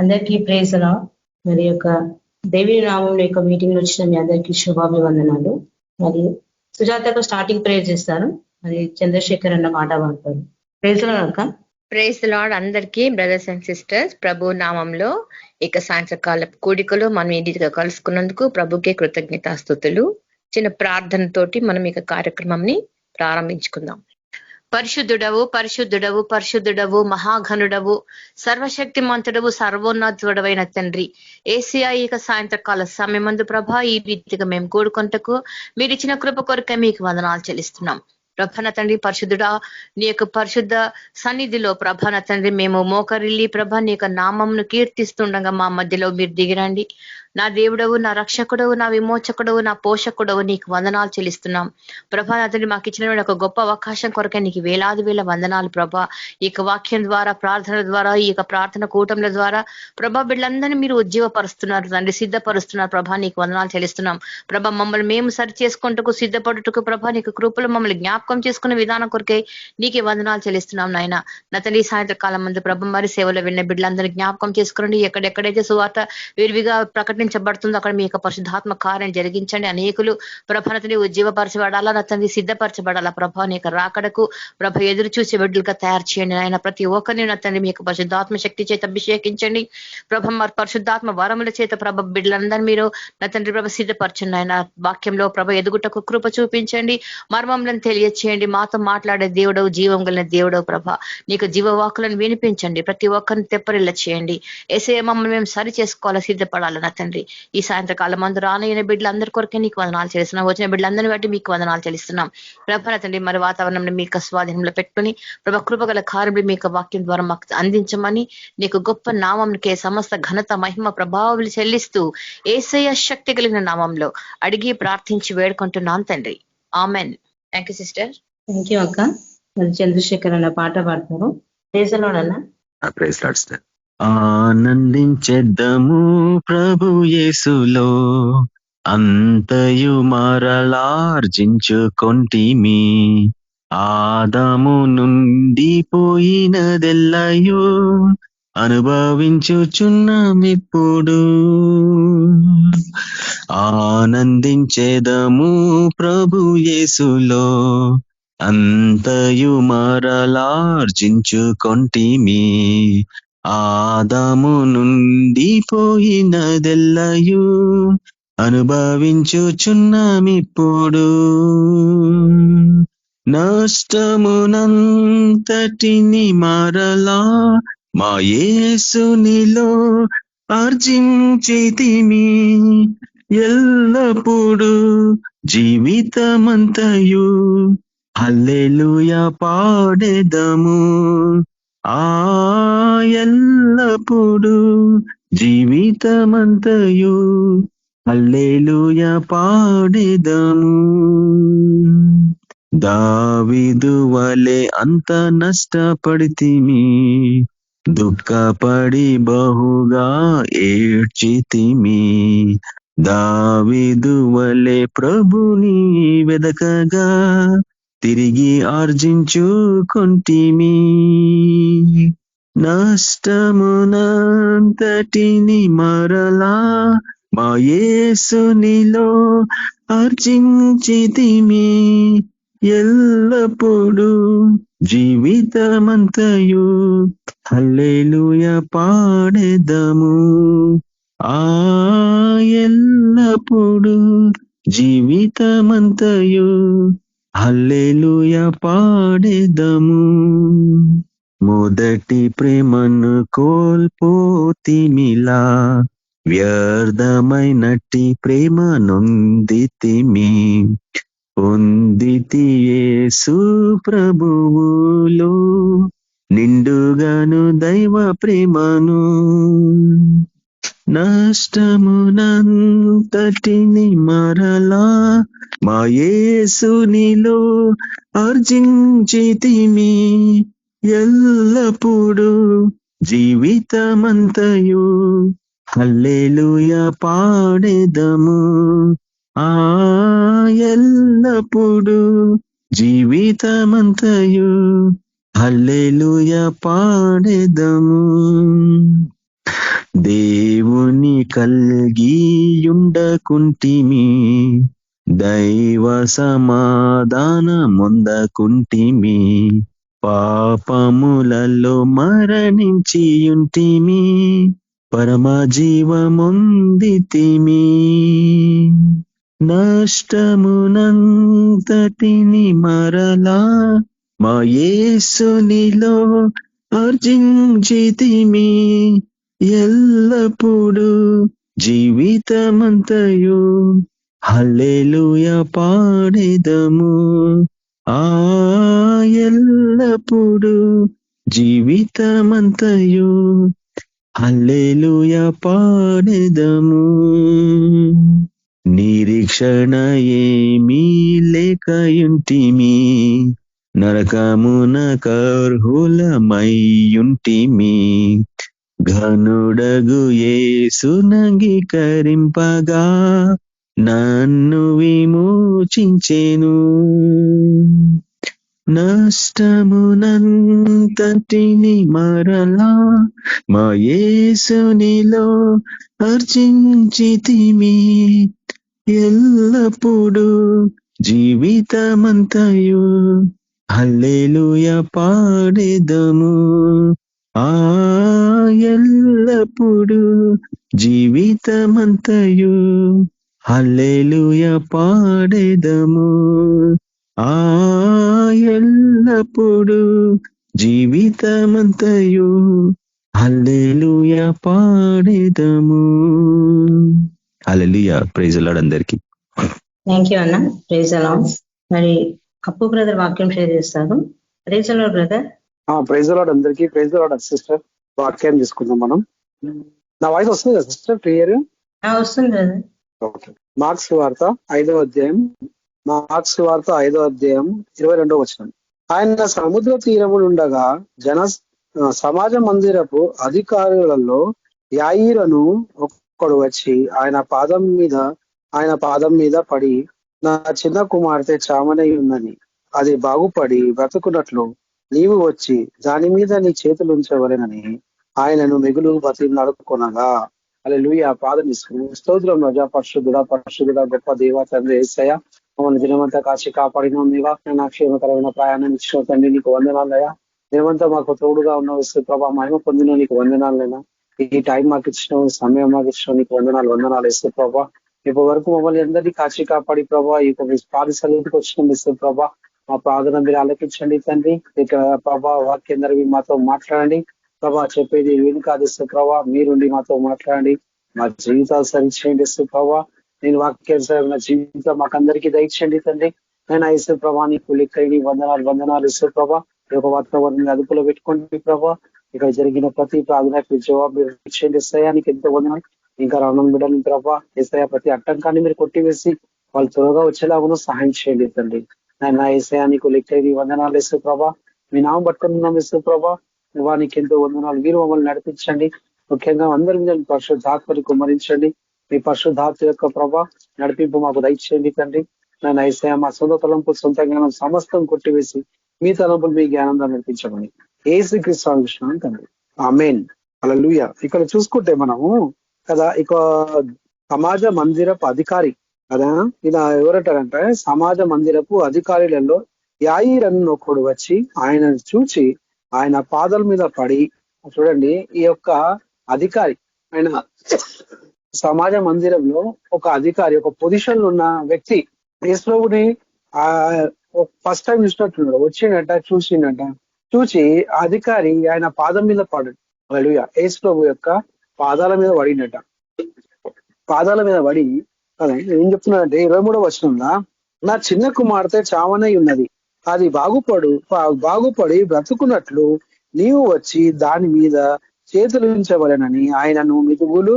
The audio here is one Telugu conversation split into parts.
అందరికీ ప్రైజ్ లార్డ్. మరి యొక్క దేవి నామంలో యొక్క మీటింగ్ లో వచ్చిన మీ అందరికీ శుభాభివందనాలు. మరి సుజాతకు స్టార్టింగ్ ప్రేయర్ చేస్తారు, మరి చంద్రశేఖర్ అన్న మాట పడతారు. ప్రైజ్ లార్డ్ అక్క. ప్రైజ్ లార్డ్ అందరికీ బ్రదర్స్ అండ్ సిస్టర్స్. ప్రభు నామంలో ఇక సాయంత్రకాల కూడికలో మనం ఇంటిగా కలుసుకున్నందుకు ప్రభుకే కృతజ్ఞతాస్తుతులు. చిన్న ప్రార్థనతోటి మనం ఇక కార్యక్రమంని ప్రారంభించుకుందాం. పరిశుద్ధుడవు పరిశుద్ధుడవు పరిశుద్ధుడవు మహాఘనుడవు సర్వశక్తిమంతుడవు సర్వోన్నతుడవైన తండ్రి, ఏసియా ఇక సాయంత్రకాల సమయమందు ప్రభా ఈ రీతిగా మేము కూడుకొంటకు మీరు ఇచ్చిన కృప కొరకే మీకు వందనాలు చెల్లిస్తున్నాం. ప్రభన తండ్రి పరిశుద్ధుడా, నీ యొక్క పరిశుద్ధ సన్నిధిలో ప్రభన తండ్రి మేము మోకరిల్లి ప్రభ నీ యొక్క నామంను కీర్తిస్తుండగా మా మధ్యలో మీరు దిగిరండి. నా దేవుడవు, నా రక్షకుడవు, నా విమోచకుడవు, నా పోషకుడవు, నీకు వందనాలు చెల్లిస్తున్నాం ప్రభా. తండ్రి మాకు ఇచ్చిన ఒక గొప్ప అవకాశం కొరకే నీకు వేలాది వేల వందనాలు ప్రభా. ఈ యొక్క వాక్యం ద్వారా, ప్రార్థన ద్వారా, ఈ యొక్క ప్రార్థన కూటముల ద్వారా ప్రభా బిడ్డలందరినీ మీరు ఉజ్జీవపరుస్తున్నారు తండ్రి, సిద్ధపరుస్తున్నారు ప్రభా. నీకు వందనాలు చెల్లిస్తున్నాం ప్రభా. మమ్మల్ని మేము సరి చేసుకుంటూ సిద్ధపడుటకు ప్రభా నీకు కృపలు మమ్మల్ని జ్ఞాపకం చేసుకునే విధానం కొరకే నీకే వందనాలు చెల్లిస్తున్నాం నాయన. నా తండ్రి సాయంత్రకాలం మంది ప్రభ మరి సేవలో వెళ్ళిన బిడ్డలందరినీ జ్ఞాపకం చేసుకురండి. ఎక్కడెక్కడైతే సువార్త విరివిగా ప్రకటించబడుతుందో అక్కడ మీ యొక్క పరిశుద్ధాత్మ కార్యం జరిగించండి. అనేకులు ప్రభాని ఉజ్జీవపరచబడాలా, నా తండ్రి సిద్ధపరచబడాలా ప్రభా. నీ యొక్క రాకడకు ప్రభ ఎదురు చూసే బిడ్డలుగా తయారు చేయండి ఆయన. ప్రతి ఒక్కరిని నా తండ్రి మీ యొక్క పరిశుద్ధాత్మ శక్తి చేత అభిషేకించండి ప్రభ. మరి పరిశుద్ధాత్మ వరముల చేత ప్రభ బిడ్డలందరూ మీరు నా తండ్రి ప్రభ సిద్ధపరచండి ఆయన. వాక్యంలో ప్రభ ఎదుగుటకు కృప చూపించండి, మర్మములను తెలియచేయండి. మాతో మాట్లాడే దేవుడవు, జీవం కలిగిన దేవుడవు ప్రభ. నీకు జీవవాకులను వినిపించండి, ప్రతి ఒక్కరిని తెప్పరిల్ల చేయండి. ఏసే మమ్మల్ని మేము సరి చేసుకోవాలా, సిద్ధపడాలి నా తండ్రి. ఈ సాయంత్రకాలం మందు రానయ్యన బిడ్డలందరి కొరకే నీకు వందనాలు చేస్తున్నాం. వచ్చిన బిడ్డలందరినీ బట్టి మీకు వందనాలు చెల్లిస్తున్నాం ప్రభ. నా తండ్రి మరి వాతావరణం మీకు స్వాధీనంలో పెట్టుకుని ప్రభ కృపగల కార్యములు మీకు వాక్యం ద్వారా మాకు అందించమని నీకు గొప్ప నామంకే సమస్త ఘనత మహిమ ప్రభావాలు చెల్లిస్తూ యేసయ్య శక్తి కలిగిన నామంలో అడిగి ప్రార్థించి వేడుకుంటున్నాను తండ్రి. Amen. Thank you sister. Thank you అక్క. మరి చంద్రశేఖర్ అన్న పాట పాడతారు. ప్రైజ్ లార్డ్ అన్న. Praise Lord sister. ఆనందించెద్దము ప్రభు యేసులో, అంతయు మరలార్జించుకొంటిమి. ఆదాము నుండి పోయినదెల్లయో అనుభవించుచున్నామిప్పుడు. ఆనందించెదము ప్రభు యేసులో, అంతయు మరలార్జించుకొంటిమి. ఆదాము నుండి పోయినదెల్లయు అనుభవించుచున్నామిప్పుడు. నష్టమునంతటిని మరలా మా యేసునిలో ఆర్జించితిమి. ఎల్లప్పుడు జీవితమంతయు హల్లెలూయా పాడెదము. ఎల్లప్పుడు జీవితమంతయు హల్లెలూయా పాడెదము. దావీదు వలె అంత నష్టపడితిమి, దుఃఖపడి బహుగా ఏడ్చితిమి. దావీదు వలె ప్రభుని వెదకగా తిరిగి ఆర్జించుకొంటిమి. నష్టమునంతటిని మరలా మా యేసునిలో ఆర్జించితిమి. ఎల్లప్పుడు జీవితమంతయు హల్లెలూయా పాడెదము. ఎల్లప్పుడు జీవితమంతయు హల్లెలూయా పాడెదము. మొదటి ప్రేమను కోల్పోతిమిలా, వ్యర్థమైనట్టి ప్రేమ నొందితిమి. పొందితి యేసు ప్రభువులో నిండుగాను దైవ ప్రేమను. నష్టమునంతటిని మరలా మా యేసునిలో ఆర్జించితిమి. ఎల్లప్పుడు జీవితమంతయు హల్లెలూయా పాడెదము. ఎల్లప్పుడు జీవితమంతయు హల్లెలూయా పాడెదము. దేవుని కల్గియుండకుంటిమి, దైవ సమాధానముందకుంటిమి, పాపములలో మరణించియుంటిమి, పరమజీవముందితిమి. నష్టమునంతటిని మరలా మా యేసునిలో ఆర్జించితిమి, ఎల్లప్పుడూ జీవితమంతయు హల్లెలూయా పాడెదము. ఆ ఎల్లప్పుడూ జీవితమంతయు హల్లెలూయా పాడెదము. నిరీక్షణ ఏమీ లేకయుంటిమి, నరకమున కర్హులమైయుంటిమి, ఘనుడగు యేసునంగీకరింపగా నన్ను విమోచించెను. నష్టమునంతటిని మరలా మా యేసునిలో ఆర్జించితిమి, ఎల్లప్పుడూ జీవితమంతయు హల్లెలూయా పాడెదము. ఆ ఎల్లప్పుడూ జీవితమంతయు హల్లెలూయా పాడెదము. ఆ ఎల్లప్పుడూ జీవితమంతయు హల్లెలూయా పాడెదము. హల్లెలూయా. ప్రైజ్ ది లార్డ్ అందరికీ. థ్యాంక్ యూ అన్న. Praise the Lord. మరి అప్పు బ్రదర్ వాక్యం షేర్ చేస్తారు. Praise the Lord brother. Praise the Lord అందరికీ. Praise the Lord sister. వాక్యం తీసుకుందాం మనం. నా వాయిస్ వస్తుంది కదా సిస్టర్ క్లియర్? వస్తుంది బ్రదర్. ఓకే. మార్క్స్ వార్త 5వ అధ్యాయం 22వ వచనం. ఆయన సముద్ర తీరములుండగా సమాజ మందిరపు అధికారులలో యాయీరును ఒక్కడు వచ్చి ఆయన పాదం మీద పడి, నా చిన్న కుమార్తె చామనై ఉన్నది, అది బాగుపడి బ్రతుకున్నట్లు నీవు వచ్చి దాని మీద నీ చేతులు ఉంచవలెనని ఆయనను మిగులు బతిమలాడుకొనగా. హల్లెలూయా. ప్రార్థిస్తున్నాము. స్తోత్రం రాజా, పరిశుద్ధుడా గొప్ప దేవ తండ్రి యేసయ్య, మమ్మల్ని దినమంతా కాచి కాపాడిన నీవా, నా క్షేమకరమైన ప్రయాణం ఇచ్చిన తండ్రి నీకు వందనాలయ్యా. దినమంతా మాకు తోడుగా ఉన్నావు ప్రభా, మహిమ పొందిన నీకు వందనాలైనా. ఈ టైం మాకు ఇచ్చినావు, సమయం మాకు ఇచ్చినావు, నీకు వందనాలు ఇస్తూ ప్రభా. ఇప్పటి వరకు మమ్మల్ని అందరినీ కాచి కాపాడి ప్రభా, ఈ పాఠశాలకి వచ్చినాం ఇస్తూ ప్రభా. మా ప్రార్థన మీరు ఆలకించండి తండ్రి. ఇక ప్రభా వాక్యం మాతో మాట్లాడండి ప్రభా. చెప్పేది వీలు కాదు ఇస్తూ ప్రభా, మీరుండి మాతో మాట్లాడండి. మా జీవితాలు సరిచేయండి ఇస్తూ ప్రభా. నేను వాక్యానుసారమైన జీవితం మాకందరికీ దయచేయండి తండ్రి. నేను ఇస్తూ ప్రభా, నీకు లెక్కని వందనాలు ఇస్తూ ప్రభా. ఈ యొక్క వాతావరణం అదుపులో పెట్టుకోండి ప్రభా. ఇక్కడ జరిగిన ప్రతి ప్రార్థనకు జవాబు మీరు ఇచ్చేయండి ఇస్తాయా. నీకు ఎంతో వందనాలు. ఇంకా రావడం బిడ్డలు ప్రభా ఏసయ్య, ప్రతి అట్టంకాన్ని మీరు కొట్టివేసి వాళ్ళు త్వరగా వచ్చేలాగా సహాయం చేయండి తండ్రి. నా ఏసయ్య, నీకు లెక్కని వందనాలు ఇస్తూ ప్రభా. మీ నామం పట్టుకున్నాం ఇస్తూ ప్రభా. నీకు ఎంతో వందనాలు. మీరు మమ్మల్ని నడిపించండి. ముఖ్యంగా అందరి మీద పరిశుద్ధాత్మని కుమ్మరించండి. మీ పరిశుద్ధాత్మ యొక్క ప్రభా నడిపింపు మాకు దయచేయండి తండ్రి. నా ఏసయ్య, మా సొంత తలంపు సొంత జ్ఞానం సమస్తం కొట్టివేసి మీ తలంపులు మీ జ్ఞానంలో నడిపించమని యేసుక్రీస్తు తండ్రి. ఆమేన్. హల్లెలూయా. ఇక్కడ చూసుకుంటే మనము కదా, ఇక సమాజ మందిరపు అధికారి కదా, ఇలా ఎవరంటారంటే సమాజ మందిరపు అధికారులలో యాయీరును ఒకడు వచ్చి ఆయనను చూచి ఆయన పాదాల మీద పడి. చూడండి, ఈ యొక్క అధికారి ఆయన సమాజ మందిరంలో ఒక అధికారి, ఒక పొజిషన్ లో ఉన్న వ్యక్తి యేసుని ఫస్ట్ టైం చూసినట్టున్నాడు. వచ్చిండట, చూసి అధికారి ఆయన పాదం మీద పడు. హల్లెలూయా. యేసు ప్రభు యొక్క పాదాల మీద పడినట. పాదాల మీద పడి ఏం చెప్తున్నాడంటే 23వ వచనంలో, నా చిన్న కుమార్తె చావనై ఉన్నది, అది బాగుపడి బ్రతుకున్నట్లు నీవు వచ్చి దాని మీద చేతులు ఉంచవలెనని ఆయనను మిగులు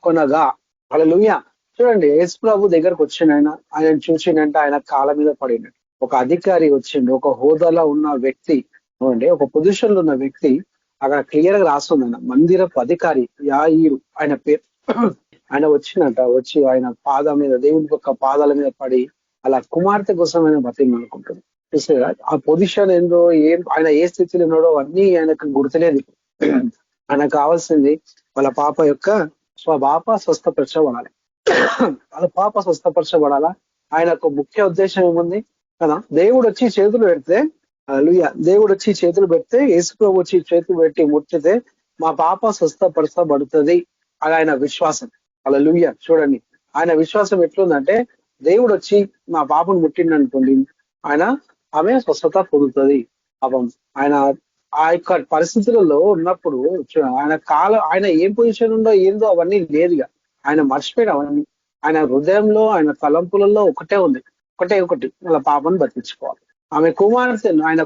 కొనగా. హల్లెలూయా. చూడండి, యేసు ప్రభు దగ్గరకు వచ్చిన ఆయన చూసిండంటే ఆయన కాళ్ళ మీద పడినట్టు. ఒక అధికారి వచ్చిండు, ఒక హోదాలో ఉన్న వ్యక్తి, ఒక పొజిషన్ లో ఉన్న వ్యక్తి. అక్కడ క్లియర్ గా రాస్తుందన్న మందిరపు అధికారి యాయీరు ఆయన పేరు. ఆయన వచ్చినట్ట, వచ్చి ఆయన పాదం మీద, దేవుని యొక్క పాదాల మీద పడి అలా కుమార్తె కోసం ఆయన బతిమాలుకుంటుంది. చూస్తే ఆ పొజిషన్ ఏందో, ఆయన ఏ స్థితిలో ఉన్నాడో అన్నీ ఆయనకు గుర్తులేదు. ఆయనకు కావాల్సింది వాళ్ళ పాప స్వస్థపరచబడాలి. వాళ్ళ పాప స్వస్థపరచబడాలా. ఆయనకు ముఖ్య ఉద్దేశం ఏముంది కదా, దేవుడు వచ్చి చేతులు పెడితే దేవుడు వచ్చి చేతులు పెడితే యేసుప్రభు వచ్చి చేతులు పెట్టి ముట్టితే మా పాప స్వస్థపరచబడుతుంది. అది ఆయన విశ్వాసం. హల్లెలూయా. చూడండి ఆయన విశ్వాసం ఎట్లుందంటే, దేవుడు వచ్చి మా పాపను ముట్టిండనుకోండి, ఆమె స్వస్థత పొందుతుంది. పాపం ఆయన ఆ యొక్క పరిస్థితులలో ఉన్నప్పుడు ఆయన ఏం పొజిషన్ ఉందో ఏందో అవన్నీ లేదుగా. ఆయన మర్చిపోయాడు అవన్నీ. ఆయన హృదయంలో ఆయన తలంపులలో ఒకటే ఉంది, ఒకటి వాళ్ళ పాపను బతికించుకోవాలి. ఆయన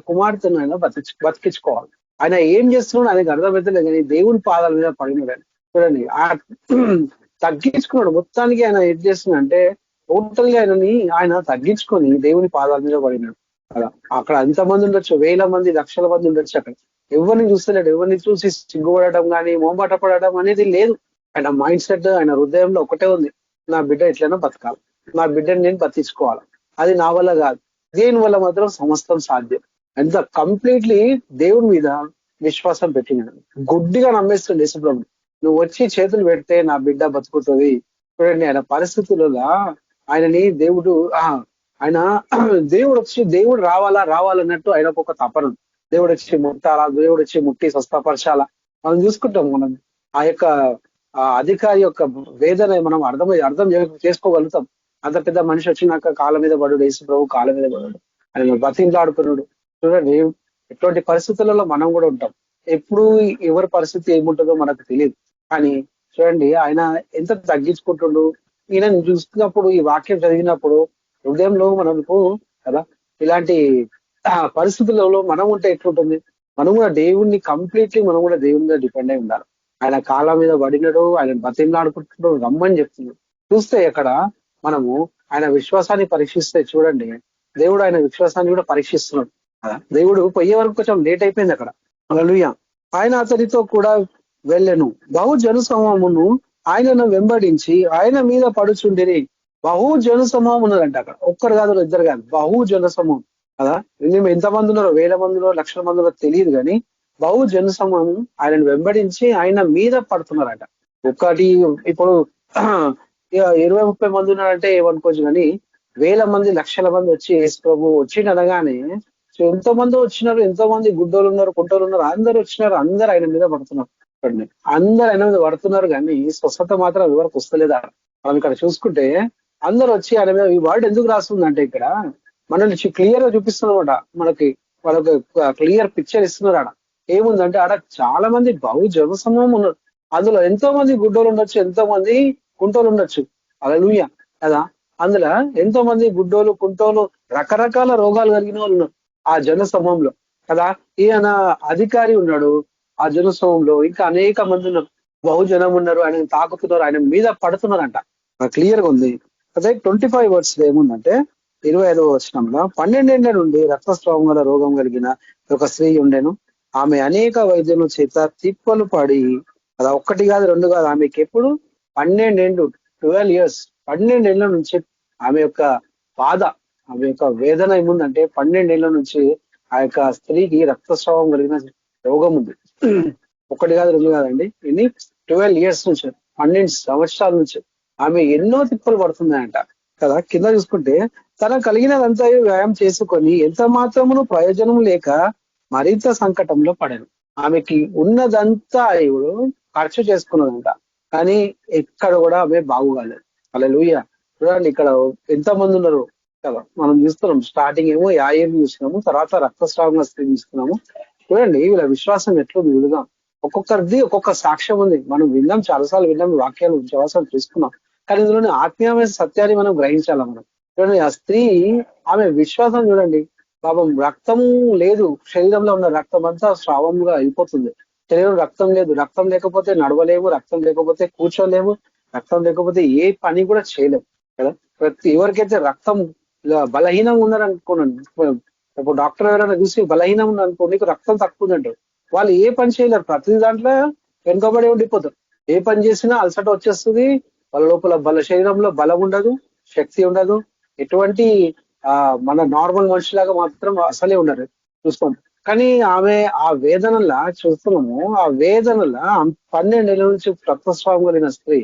కుమార్తెను ఆయన బతికించుకోవాలి. ఆయన ఏం చేస్తున్నాడు ఆయనకు అర్థమవుతలేదు, కానీ దేవుని పాదాల మీద పడినాడు. చూడండి తగ్గించుకున్నాడు మొత్తానికి. ఆయన ఏం చేస్తున్నాడంటే టోటల్ గా ఆయన తగ్గించుకొని దేవుని పాదాల మీద పడినాడు కదా. అక్కడ ఎంతమంది ఉండొచ్చు, 1000 మంది 1,00,000 మంది ఉండొచ్చు. అక్కడ ఎవరిని చూస్తలేడు. ఎవరిని చూసి సిగ్గుపడటం కానీ మోంబాట పడటం అనేది లేదు. ఆయన మైండ్ సెట్, ఆయన హృదయంలో ఒకటే ఉంది, నా బిడ్డ ఎట్లైనా బతకాలి, నా బిడ్డని నేను బతికించుకోవాలి. అది నా వల్ల కాదు, దేని వల్ల మాత్రం సమస్తం సాధ్యం. ఎంత కంప్లీట్లీ దేవుని మీద విశ్వాసం పెట్టినాడు. గుడ్డిగా నమ్మేస్తుంది యేసుప్రభు. నువ్వు వచ్చి చేతులు పెడితే నా బిడ్డ బతుకుతుంది. చూడండి ఆయన పరిస్థితులలో ఆయనని దేవుడు దేవుడు రావాలన్నట్టు ఆయనకు ఒక తపన. దేవుడు వచ్చి ముట్టాలా, దేవుడు వచ్చి ముట్టి స్వస్థపరచాలా. మనం చూసుకుంటాం. మనం ఆ యొక్క అధికారి యొక్క వేదన మనం అర్థం చేసుకోగలుగుతాం. అంత పెద్ద మనిషి వచ్చినాక కాళ్ళ మీద పడు, యేసుప్రభు కాళ్ళ మీద పడు, ఆయన బతిలాడుకున్నాడు. చూడండి ఎటువంటి పరిస్థితులలో మనం కూడా ఉంటాం. ఎప్పుడు ఎవరి పరిస్థితి ఏముంటుందో మనకు తెలియదు. కానీ చూడండి ఆయన ఎంత తగ్గించుకుంటుండు. ఈయన చూస్తున్నప్పుడు, ఈ వాక్యం చదివినప్పుడు హృదయంలో మనకు కదా ఇలాంటి పరిస్థితులలో మనం ఉంటే ఎట్లుంటుంది. మనం కూడా దేవుణ్ణి కంప్లీట్లీ మనం కూడా దేవుని మీద డిపెండ్ అయి ఉండాలి. ఆయన కాళ్ళ మీద పడినాడు, ఆయన బతిలాడుకుంటున్నాడు, రమ్మని చెప్తున్నాడు. చూస్తే అక్కడ మనము ఆయన విశ్వాసాన్ని పరీక్షిస్తే చూడండి, దేవుడు ఆయన విశ్వాసాన్ని కూడా పరీక్షిస్తున్నాడు కదా. దేవుడు పోయే వరకు కొంచెం లేట్ అయిపోయింది అక్కడ. హల్లెలూయా. ఆయన అతనితో కూడా వెళ్ళెను. బహు జన సమూహమును ఆయనను వెంబడించి ఆయన మీద పడుచుండిరి. బహు జన సమూహం ఉన్నదంట అక్కడ. ఒక్కరు కాదు, ఇద్దరు కాదు, బహు జన సమూహం కదా. ఎంతమంది ఉన్నారో, 1000 మందిలో 1,00,000 మందిలో తెలియదు, కానీ బహు జన సమూహం ఆయనను వెంబడించి ఆయన మీద పడుతున్నారట. ఒకటి ఇప్పుడు 20-30 మంది ఉన్నారంటే ఏమనుకోవచ్చు, కానీ 1000 మంది 1,00,000 మంది వచ్చి యేసు ప్రభు వచ్చిండనగానే ఎంతో మంది వచ్చినారు, ఎంతో మంది గుడ్డోలు ఉన్నారు, కుంటోలు ఉన్నారు, అందరు వచ్చినారు, అందరు ఆయన మీద పడుతున్నారు. అందరు ఆయన మీద పడుతున్నారు, కానీ స్వస్థత మాత్రం ఎవరికి వస్తలేదా. మనం ఇక్కడ చూసుకుంటే అందరు వచ్చి ఆయన మీద, ఈ వర్డ్ ఎందుకు రాస్తుందంటే ఇక్కడ మనల్ని క్లియర్ గా చూపిస్తున్నమాట. వాళ్ళకి క్లియర్ పిక్చర్ ఇస్తున్నారు. ఆడ ఏముందంటే ఆడ చాలా మంది బహు జన సమూహం ఉన్నారు. అందులో ఎంతో మంది గుడ్డోలు ఉండొచ్చు, ఎంతో మంది కుంటోలు ఉండొచ్చు. హల్లెలూయా కదా. అందులో ఎంతో మంది గుడ్డోలు, కుంటోలు, రకరకాల రోగాలు కలిగిన వాళ్ళు ఉన్నారు ఆ జన సమూహంలో కదా. ఈయన అధికారి ఉన్నాడు ఆ జన సమూహంలో, ఇంకా అనేక మంది ఉన్నారు, బహుజనం ఉన్నారు, ఆయన తాకుతున్నారు, ఆయన మీద పడుతున్నారంట. క్లియర్ గా ఉంది అదే. 25 వర్డ్స్ ఏముందంటే 25వ వచనంలో, 12 ఏళ్ల నుండి రక్తస్రావం గల రోగం కలిగిన ఒక స్త్రీ ఉండెను. ఆమె అనేక వైద్యుల చేత తిప్పలు పడి, అలా 1 కాదు 2 కాదు, ఆమెకి ఎప్పుడు 12 ఏళ్ళు, 12 years, 12 ఏళ్ల నుంచి ఆమె యొక్క బాధ, ఆమె యొక్క వేదన ఏముందంటే 12 ఏళ్ల నుంచి ఆ యొక్క స్త్రీకి రక్తస్రావం కలిగిన రోగం ఉంది. 1 కాదు 2 కాదండి, ఇన్ని 12 years నుంచి, 12 సంవత్సరాల నుంచి ఆమె ఎన్నో తిప్పలు పడుతున్నాయంట కదా. కింద చూసుకుంటే, తన కలిగినదంతా వ్యాయామం చేసుకొని ఎంత మాత్రమును ప్రయోజనం లేక మరింత సంకటంలో పడాను. ఆమెకి ఉన్నదంతా ఇప్పుడు ఖర్చు చేసుకున్నదంట, కానీ ఎక్కడ కూడా ఆమె బాగుగాలేదు. హల్లెలూయా. చూడండి ఇక్కడ ఎంతమంది ఉన్నారు కదా. మనం చూస్తున్నాం, స్టార్టింగ్ ఏమో యాయేలు చూస్తున్నాము, తర్వాత రక్తస్రావం స్త్రీ చూస్తున్నాము. చూడండి వీళ్ళ విశ్వాసం ఎట్లుంది విడుగా. ఒక్కొక్కరిది ఒక్కొక్క సాక్ష్యం ఉంది. మనం విన్నాం, చాలాసార్లు విన్నాం, వాక్యాలు విశ్వాసాలు తీసుకున్నాం, కానీ ఇందులోని ఆత్మీయమైన సత్యాన్ని మనం గ్రహించాలి. మనం చూడండి ఆ స్త్రీ, ఆమె విశ్వాసం చూడండి. పాపం రక్తము లేదు, శరీరంలో ఉన్న రక్తం అంతా స్రావంగా అయిపోతుంది. శరీరం రక్తం లేదు, రక్తం లేకపోతే నడవలేము, రక్తం లేకపోతే కూర్చోలేము, రక్తం లేకపోతే ఏ పని కూడా చేయలేము కదా. ఎవరికైతే రక్తం బలహీనంగా ఉన్నారనుకోనండి, ఇప్పుడు డాక్టర్ ఎవరైనా చూసి బలహీనం ఉందనుకో, నీకు రక్తం తక్కువ ఉందంటారు, వాళ్ళు ఏ పని చేయలేరు, ప్రతి దాంట్లో వెనుకబడి ఉండిపోతారు. ఏ పని చేసినా అలసట వచ్చేస్తుంది, వాళ్ళ లోపల శరీరంలో బలం ఉండదు, శక్తి ఉండదు, ఎటువంటి మన నార్మల్ మనిషిలాగా మాత్రం అసలే ఉన్నారు చూస్తాం. కానీ ఆమె ఆ వేదనలా చూస్తున్నాము, ఆ వేదనల 12 ఏళ్ళ నుంచి రక్తస్రావం కలిగిన స్త్రీ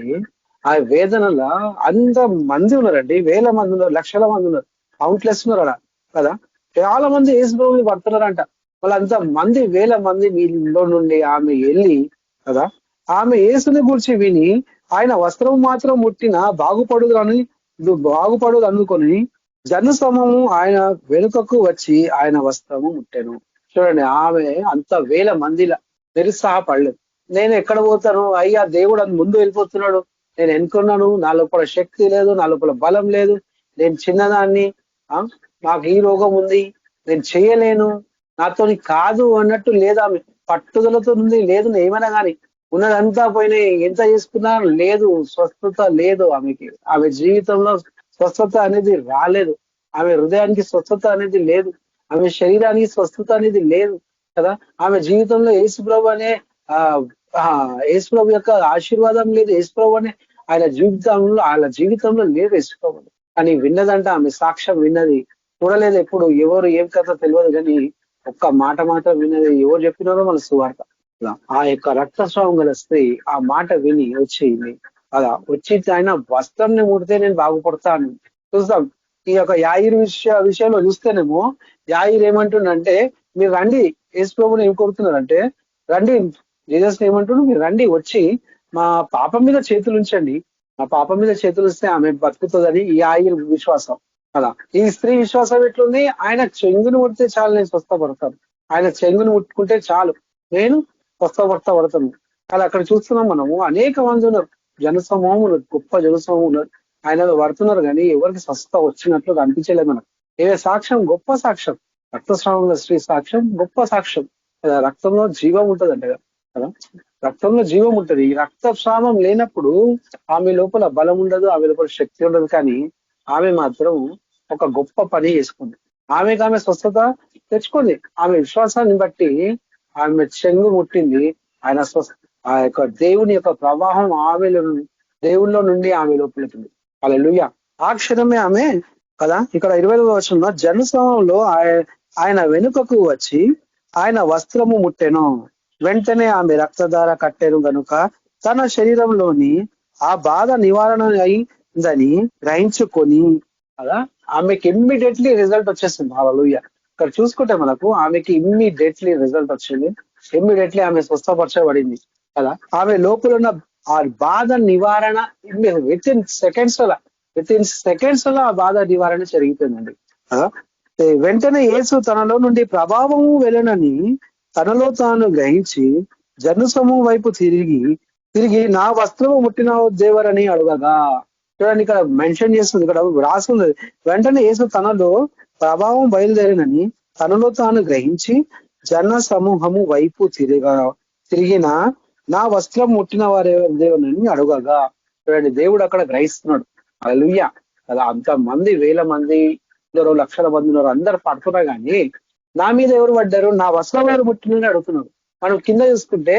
ఆ వేదనల అంత మంది ఉన్నారండి, వేల మంది ఉన్నారు, లక్షల మంది ఉన్నారు, కౌంట్లెస్ ఉన్నారు అలా కదా. చాలా మంది యేసు ప్రభువుని పడుతున్నారంట. వాళ్ళంత మంది వేల మంది వీళ్ళలో నుండి ఆమె వెళ్ళి కదా, ఆమె యేసుని గురించి విని ఆయన వస్త్రం మాత్రం ముట్టిన బాగుపడు అందుకొని జన సమూహము ఆయన వెనుకకు వచ్చి ఆయన వస్త్రము ముట్టెను. చూడండి, ఆమె అంత వేల మందిలా నిరుత్సాహపడలేదు. నేను ఎక్కడ పోతాను, అయ్యా దేవుడు అది ముందు వెళ్ళిపోతున్నాడు, నేను ఎన్నుకున్నాను, నా లోపల శక్తి లేదు, నా లోపల బలం లేదు, నేను చిన్నదాన్ని, నాకు ఈ రోగం ఉంది, నేను చేయలేను, నాతోని కాదు అన్నట్టు లేదు. ఆమె పట్టుదలతో ఉంది. లేదు ఏమైనా కానీ ఉన్నదంతా పోయినాయి, ఎంత చేసుకున్నా లేదు, స్వస్థత లేదు ఆమెకి. ఆమె జీవితంలో స్వస్థత అనేది రాలేదు, ఆమె హృదయానికి స్వస్థత అనేది లేదు, ఆమె శరీరానికి స్వస్థత అనేది లేదు కదా. ఆమె జీవితంలో యేసుప్రభు అనే యేసుప్రభు యొక్క ఆశీర్వాదం లేదు, యేసుప్రభు అనే ఆయన జీవితంలో లేదు యేసుప్రభు. కానీ విన్నదంట, ఆమె సాక్ష్యం విన్నది, చూడలేదు ఎప్పుడు, ఎవరు ఏం కథ తెలియదు, కానీ ఒక్క మాట మాత్రం విన్నది. ఎవరు చెప్పినారో మన సువార్త. ఆ యొక్క రక్తస్రావం గల స్త్రీ ఆ మాట విని వచ్చింది అలా వచ్చి ఆయన వస్త్రంని ముడితే నేను బాగుపడతాను. చూస్తాం ఈ యొక్క యాయిర్ విషయంలో చూస్తేనేమో, యాయిర్ ఏమంటుండంటే, మీరు రండి, యేసు ప్రభువుని ఏం కోరుతున్నారంటే, రండి, జీసస్ ఏమంటున్నారు, మీరు రండి, వచ్చి మా పాపం మీద చేతులు ఉంచండి, మా పాపం మీద చేతులు ఇస్తే ఆమె బతుకుతుందని ఈ యాయిర్ విశ్వాసం కదా. ఈ స్త్రీ విశ్వాసం ఎట్లుంది, ఆయన చెంగును ముడితే చాలు నేను స్వస్థపడతాను, ఆయన చెంగును ముట్టుకుంటే చాలు నేను స్వస్థపడతాను. కానీ అక్కడ చూస్తున్నాం మనము, అనేక మంది ఉన్నారు, జనసమూహం ఉన్నారు, గొప్ప జనసమూహం ఉన్నారు, ఆయన పడుతున్నారు, కానీ ఎవరికి స్వస్థత వచ్చినట్లు కనిపించలేదు మనకు. ఏ సాక్ష్యం, గొప్ప సాక్ష్యం, రక్తస్రావంలో స్త్రీ సాక్ష్యం గొప్ప సాక్ష్యం కదా. రక్తంలో జీవం ఉంటదంట కదా, రక్తంలో జీవం ఉంటది. ఈ రక్తస్రావం లేనప్పుడు ఆమె లోపల బలం ఉండదు, ఆమె లోపల శక్తి ఉండదు, కానీ ఆమె మాత్రం ఒక గొప్ప పని చేసుకుంది. ఆమె స్వస్థత తెచ్చుకుంది. ఆమె విశ్వాసాన్ని బట్టి ఆమె చెంగు ముట్టింది, ఆయన ఆ యొక్క దేవుని యొక్క ప్రవాహం ఆమెలో దేవుల్లో నుండి ఆమె లోపలికి. హల్లెలూయా. ఆ క్షణమే ఆమె కదా, ఇక్కడ 20వ వచనంలో జనసమూహంలో ఆయన వెనుకకు వచ్చి ఆయన వస్త్రము ముట్టెను, వెంటనే ఆమె రక్తధార కట్టెను గనుక తన శరీరంలోని ఆ బాధ నివారణ అయిందని గ్రహించుకొని కదా, ఆమెకి ఇమ్మీడియట్లీ రిజల్ట్ వచ్చేసింది. హల్లెలూయా. ఇక్కడ చూసుకుంటే మనకు ఆమెకి ఇమ్మీడియట్లీ రిజల్ట్ వచ్చింది, ఇమ్మీడియట్లీ ఆమె స్వస్థపరచబడింది కదా. ఆమె లోపల ఉన్న ఆ బాధ నివారణ విత్ ఇన్ సెకండ్స్ లో ఆ బాధ నివారణ జరిగిపోయిందండి కదా. వెంటనే యేసు తనలో నుండి ప్రభావము వెళ్ళనని తనలో తాను గ్రహించి జనసమూహం వైపు తిరిగి నా వస్త్రము ముట్టిన దేవరని అడగగా. చూడండి, ఇక్కడ మెన్షన్ చేస్తుంది, ఇక్కడ రాస్తుంది, వెంటనే యేసు తనలో ప్రభావం బయలుదేరినని తనలో తాను గ్రహించి జన సమూహము వైపు తిరిగిన నా వస్త్రం ముట్టిన వారే దేవుని అడగగా. చూడండి, దేవుడు అక్కడ గ్రహిస్తున్నాడు. హల్లెలూయా కదా. అంత మంది, వేల మంది ఉన్నారు, లక్షల మంది ఉన్నారు, అందరు పడుతున్నా కానీ నా మీద ఎవరు పడ్డారు, నా వస్త్రం ఎవరు ముట్టినని అడుగుతున్నారు. మనం కింద చూసుకుంటే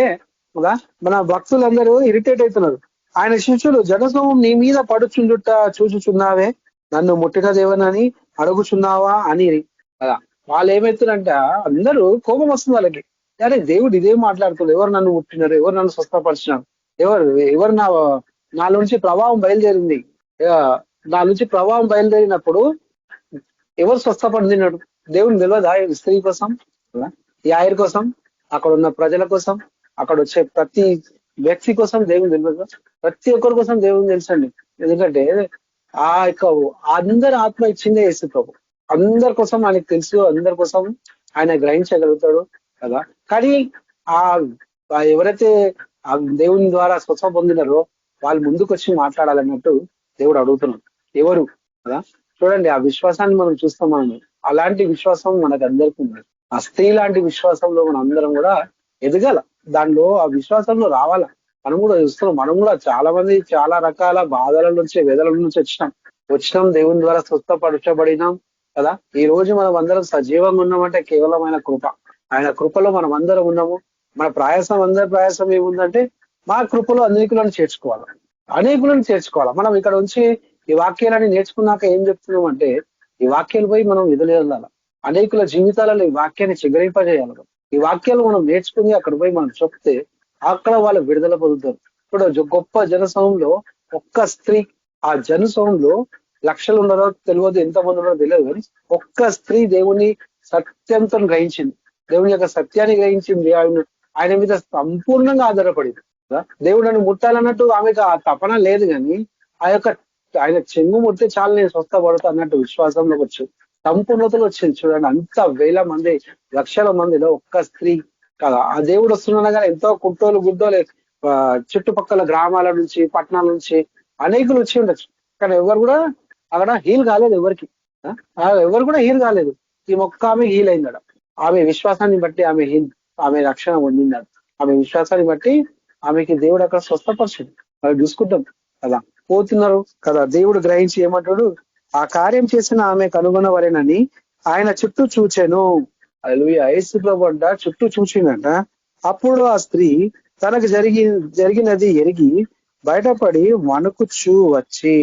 మన భక్తులందరూ ఇరిటేట్ అవుతున్నారు. ఆయన శిష్యులు జనసమూహం నీ మీద పడుచుండుట చూచుచున్నావే, నన్ను ముట్టిన దేవనని అడుగుచున్నావా అని కదా. వాళ్ళు ఏమవుతున్నారంట, అందరూ కోపం వస్తుంది వాళ్ళకి. అరే దేవుడు ఇదేం మాట్లాడుతుంది, ఎవరు నన్ను ముట్టినారు, ఎవరు నన్ను స్వస్థపరిచినారు, ఎవరు నా నుంచి ప్రభావం బయలుదేరింది, నా నుంచి ప్రభావం బయలుదేరినప్పుడు ఎవరు స్వస్థపడినాడు, దేవుని తెలియదా? స్త్రీ కోసం, యాయిర్ కోసం, అక్కడ ఉన్న ప్రజల కోసం, అక్కడ వచ్చే ప్రతి వ్యక్తి కోసం దేవుని తెలియదు. ప్రతి ఒక్కరి కోసం దేవుని తెలుసండి. ఎందుకంటే ఆ యొక్క అందరి ఆత్మ ఇచ్చిందే యేసు ప్రభు. అందరి కోసం ఆయనకు తెలుసు, అందరి కోసం ఆయన గ్రహించగలుగుతాడు కదా. కానీ ఎవరైతే ఆ దేవుని ద్వారా స్వస్థ పొందినారో వాళ్ళు ముందుకు వచ్చి మాట్లాడాలన్నట్టు దేవుడు అడుగుతున్నాడు. ఎవరు కదా. చూడండి, ఆ విశ్వాసాన్ని మనం చూస్తాం. మనం అలాంటి విశ్వాసం మనకు అందరికీ ఉంది. ఆ స్త్రీ లాంటి విశ్వాసంలో మనం అందరం కూడా ఎదగాల, దానిలో ఆ విశ్వాసంలో రావాలా. మనం కూడా చూస్తున్నాం, మనం కూడా చాలా మంది చాలా రకాల బాధల నుంచి, వేదల నుంచి వచ్చినాం దేవుని ద్వారా స్వస్థపరచబడినాం కదా. ఈ రోజు మనం అందరం సజీవంగా ఉన్నామంటే కేవలం ఆయన కృప. ఆయన కృపలో మనం అందరం ఉన్నాము. మన ప్రయాసం, అందరి ప్రయాసం ఏముందంటే మా కృపలో అనేకులను చేర్చుకోవాలా. మనం ఇక్కడ నుంచి ఈ వాక్యాలని నేర్చుకున్నాక ఏం చెప్తున్నాం అంటే, ఈ వాక్యాలు పోయి మనం ఎదురెళ్ళాలి. అనేకుల జీవితాలలో ఈ వాక్యాన్ని చిగురింపజేయాలి. ఈ వాక్యాలు మనం నేర్చుకుని అక్కడ పోయి మనం చెప్తే అక్కడ వాళ్ళు విడుదల పొందుతారు. ఇప్పుడు గొప్ప జనసమూహంలో ఒక్క స్త్రీ, ఆ జనసమూహంలో లక్షలు ఉన్నారో తెలియదు, ఎంతమంది ఉన్నారో తెలియదు, కానీ ఒక్క స్త్రీ దేవుని సత్యంతో గ్రహించింది, దేవుని యొక్క సత్యాన్ని గ్రహించింది, ఆయన మీద సంపూర్ణంగా ఆధారపడింది. దేవుడు నన్ను ముట్టాలన్నట్టు ఆమెకు ఆ తపన లేదు, కానీ ఆ యొక్క ఆయన చెంగు ముడితే చాలు నేను స్వస్థపడతా అన్నట్టు విశ్వాసంలోకి వచ్చింది, సంపూర్ణతలు వచ్చింది. చూడండి, అంత వేల మంది, లక్షల మందిలో ఒక్క స్త్రీ కదా. ఆ దేవుడు వస్తున్నా కానీ ఎంతో కుట్టోలు గుడ్డోలు చుట్టుపక్కల గ్రామాల నుంచి, పట్టణాల నుంచి అనేకులు వచ్చి ఉండొచ్చు, కానీ ఎవరు కూడా అక్కడ హీల్ కాలేదు. ఎవరికి ఎవరు కూడా హీల్ కాలేదు. ఈ మొక్క ఆమె హీల్ అయిందట. ఆమె విశ్వాసాన్ని బట్టి ఆమె రక్షణ పొందిందట. ఆమె విశ్వాసాన్ని బట్టి ఆమెకి దేవుడు అక్కడ స్వస్థపరిచింది. అవి చూసుకుంటాం కదా, పోతున్నారు కదా. దేవుడు గ్రహించి ఏమంటాడు, ఆ కార్యం చేసిన ఆమె కనుగొనవలెనని ఆయన చుట్టూ చూచెను. హల్లెలూయా. యేసు ప్రభువు అంట చుట్టూ చూచిందంట. అప్పుడు ఆ స్త్రీ తనకు జరిగినది ఎరిగి బయటపడి వణుకుచూ వచ్చి.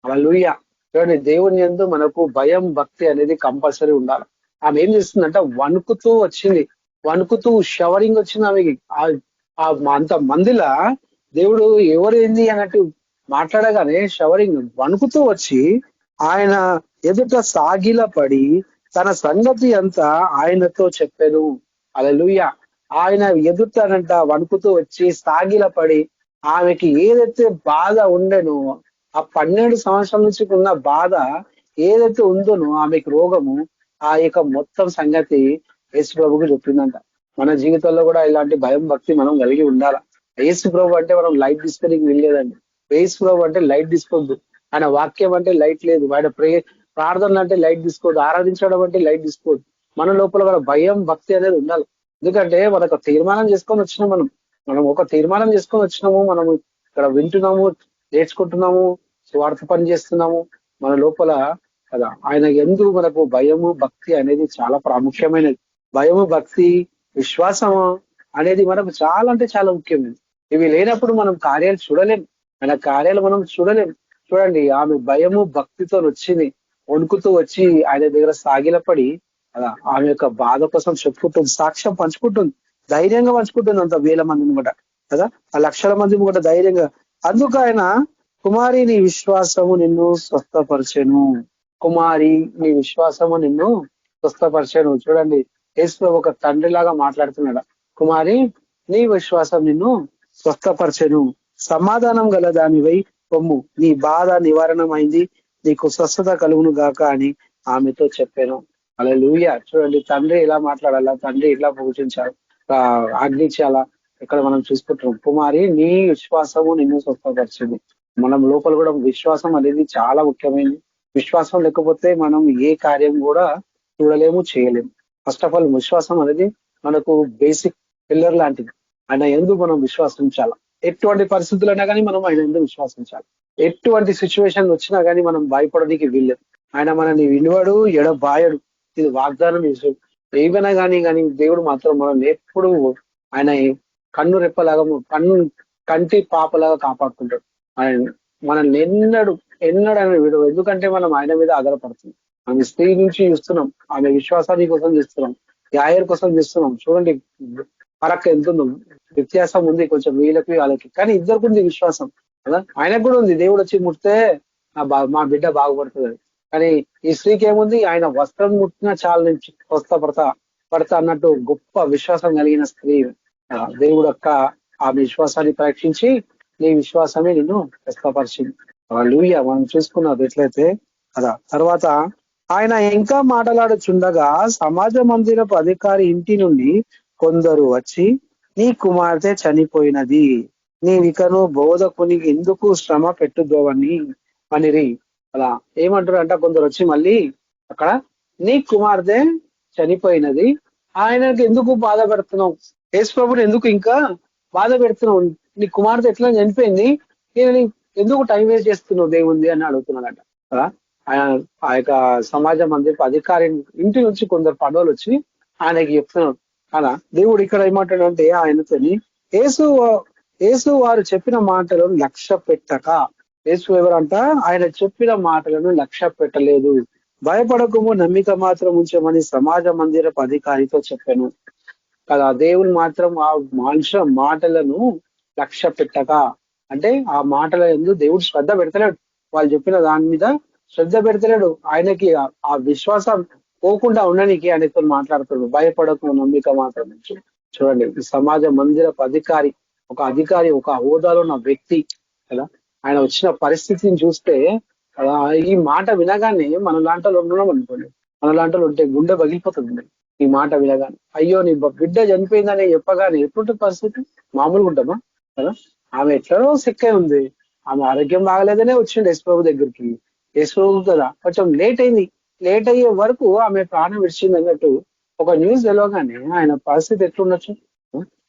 హల్లెలూయా. చూడండి, దేవుని యందు మనకు భయం భక్తి అనేది కంపల్సరీ ఉండాలి. ఆమె ఏం చేస్తుందంట, వణుకుతూ వచ్చింది, వణుకుతూ షవరింగ్ వచ్చింది ఆమెకి. అంత మందిలా దేవుడు ఎవరు ఏంది అన్నట్టు మాట్లాడగానే షవరింగ్ వణుకుతూ వచ్చి ఆయన ఎదుట సాగిల పడి తన సంగతి అంతా ఆయనతో చెప్పాను. హల్లెలూయా. ఆయన ఎదుటనంట వణుకుతూ వచ్చి సాగిల పడి ఆమెకి ఏదైతే బాధ ఉండేనో, ఆ 12 సంవత్సరాల నుంచి ఉన్న బాధ ఏదైతే ఉందోనో, ఆమెకి రోగము, ఆ యొక్క మొత్తం సంగతి యేసు ప్రభుకు చెప్పిందంట. మన జీవితంలో కూడా ఇలాంటి భయం భక్తి మనం కలిగి ఉండాలి. యేసు ప్రభు అంటే మనం లైట్ తీసుకొని వెళ్ళలేదండి. యేసు ప్రభు అంటే లైట్ తీసుకోవద్దు. ఆయన వాక్యం అంటే లైట్ లేదు. ఆయన ప్రార్థన అంటే లైట్ తీసుకోవద్దు. ఆరాధించడం అంటే లైట్ తీసుకోవద్దు. మన లోపల కూడా భయం భక్తి అనేది ఉండాలి. ఎందుకంటే మనకు తీర్మానం చేసుకొని వచ్చినాం. మనం ఒక తీర్మానం చేసుకొని వచ్చినాము. మనము ఇక్కడ వింటున్నాము, నేర్చుకుంటున్నాము, స్వార్థ పని చేస్తున్నాము. మన లోపల కదా ఆయన ఎందుకు మనకు భయము భక్తి అనేది చాలా ప్రాముఖ్యమైనది. భయము భక్తి విశ్వాసము అనేది మనకు చాలా అంటే చాలా ముఖ్యమైనది. ఇవి లేనప్పుడు మనం కార్యాలు చూడలేం. ఆయన కార్యాలు మనం చూడలేం. చూడండి, ఆమె భయము భక్తితో వచ్చింది, వణుకుతూ వచ్చి ఆయన దగ్గర సాగిలపడి ఆమె యొక్క బాధ కోసం చెప్పుకుంటుంది, సాక్ష్యం పంచుకుంటుంది, ధైర్యంగా పంచుకుంటుంది. అంత వేల మందిని కూడా కదా, ఆ లక్షల మందిని కూడా ధైర్యంగా. అందుకు ఆయన, కుమారి నీ విశ్వాసము నిన్ను స్వస్థపరిచెను, కుమారి నీ విశ్వాసము నిన్ను స్వస్థపరిచెను. చూడండి, యేసు ఒక తండ్రి లాగా మాట్లాడుతున్నాడు. కుమారి నీ విశ్వాసం నిన్ను స్వస్థపరిచెను, సమాధానం గల దానివై పొమ్ము, నీ బాధ నివారణమైంది, నీకు స్వస్థత కలుగును గాక అని ఆమెతో చెప్పాను. హల్లెలూయా. చూడండి, తండ్రి ఇలా మాట్లాడాలా, తండ్రి ఇట్లా పూజించాలి, ఆజ్ఞించాలా, ఇక్కడ మనం చూసుకుంటున్నాం. కుమారి నీ విశ్వాసము నిన్ను స్వస్థపరిచింది. మనం లోపల కూడా విశ్వాసం అనేది చాలా ముఖ్యమైనది. విశ్వాసం లేకపోతే మనం ఏ కార్యం కూడా చూడలేము, చేయలేము. ఫస్ట్ ఆఫ్ ఆల్ విశ్వాసం అనేది మనకు బేసిక్ పిల్లర్ లాంటిది. ఆయన ఎందుకు మనం విశ్వాసించాలి. ఎటువంటి పరిస్థితులైనా కానీ మనం ఆయన ఎందుకు విశ్వాసించాలి. ఎటువంటి సిచ్యువేషన్ వచ్చినా కానీ మనం భయపడడానికి వీల్లేదు. ఆయన మనని విలువడు, ఎడబాయడు. ఇది వాగ్దానం. ఏమైనా కానీ దేవుడు మాత్రం మనం ఎప్పుడు ఆయన కన్ను రెప్పలాగా, కంటి పాపలాగా కాపాడుకుంటాడు. ఆయన మనల్ని ఎన్నడు ఆయన విడువ. ఎందుకంటే మనం ఆయన మీద ఆధారపడుతున్నాం. ఆమె స్త్రీ నుంచి చూస్తున్నాం, ఆమె విశ్వాసాన్ని కోసం చేస్తున్నాం, యాయర్ కోసం చేస్తున్నాం. చూడండి ఫరక్ ఎంత ఉందో, వ్యత్యాసం ఉంది కొంచెం వీళ్ళకి వాళ్ళకి, కానీ ఇద్దరికి ఉంది విశ్వాసం కదా. ఆయనకు కూడా ఉంది, దేవుడు వచ్చి ముడితే మా బిడ్డ బాగుపడుతుంది. కానీ ఈ స్త్రీకి ఏముంది, ఆయన వస్త్రం ముట్టినా చాలా నుంచి పడతా అన్నట్టు గొప్ప విశ్వాసం కలిగిన స్త్రీ. దేవుడు యొక్క ఆ విశ్వాసాన్ని పరీక్షించి నీ విశ్వాసమే నిన్ను స్వస్థపరిచింది. హల్లెలూయా. మనం చూసుకున్నది ఎట్లయితే కదా. తర్వాత ఆయన ఇంకా మాట్లాడుచుండగా సమాజ మందిరపు అధికారి ఇంటి నుండి కొందరు వచ్చి, నీ కుమార్తె చనిపోయినది, నీవికను బోధకునికి ఎందుకు శ్రమ పెట్టుదోవని అనిరి. అలా ఏమంటారు అంట, కొందరు వచ్చి మళ్ళీ అక్కడ, నీ కుమార్తె చనిపోయినది, ఆయనకు ఎందుకు బాధ పెడుతున్నావు, యేసు ప్రభుని ఎందుకు ఇంకా బాధ పెడుతున్నావు, నీ కుమార్తె ఎట్లా చనిపోయింది, నేను ఎందుకు టైం వేస్ట్ చేస్తున్నావు దేవుంది అని అడుగుతున్నాడట కదా. ఆ యొక్క సమాజ మందిరపు అధికారి ఇంటి నుంచి కొందరు పడవలు వచ్చి ఆయనకి చెప్తున్నాడు కదా. దేవుడు ఇక్కడ ఏమంటాడంటే ఆయనతోని, యేసు వారు చెప్పిన మాటలను లక్ష్య పెట్టక, యేసు ఎవరంట, ఆయన చెప్పిన మాటలను లక్ష్య పెట్టలేదు. భయపడకము నమ్మిక మాత్రం ఉంచమని సమాజ మందిరపు అధికారితో చెప్పాను కదా. దేవుని మాత్రం ఆ మనుషుల మాటలను లక్ష్య పెట్టక, అంటే ఆ మాటల యందు దేవుడు శ్రద్ధ పెడతలేడు. వాళ్ళు చెప్పిన దాని మీద శ్రద్ధ పెడతలేడు. ఆయనకి ఆ విశ్వాసం పోకుండా ఉండడానికి ఆయనతో మాట్లాడుతాడు. భయపడకు నమ్మిక మాత్రం ఉంచు. చూడండి, ఈ సమాజ మందిరపు అధికారి, ఒక హోదాలో ఉన్న వ్యక్తి కదా. ఆయన వచ్చిన పరిస్థితిని చూస్తే కదా, ఈ మాట వినగానే మన లాంటలు ఉండడం అనుకోండి, మన లాంటలు ఉంటే గుండె పగిలిపోతుంది ఈ మాట వినగానే. అయ్యో నీ బిడ్డ చనిపోయిందని చెప్పగానే ఎటువంటి పరిస్థితి మామూలుగా ఉంటామా కదా. ఆమె ఎట్లనో సిక్ అయి ఉంది, ఆమె ఆరోగ్యం బాగలేదనే వచ్చిండు యేసుప్రభు దగ్గరికి. యేసుప్రభు కదా కొంచెం లేట్ అయ్యే వరకు ఆమె ప్రాణం విడిచింది అన్నట్టు ఒక న్యూస్ తెలవగానే ఆయన పరిస్థితి ఎట్లుండొచ్చు.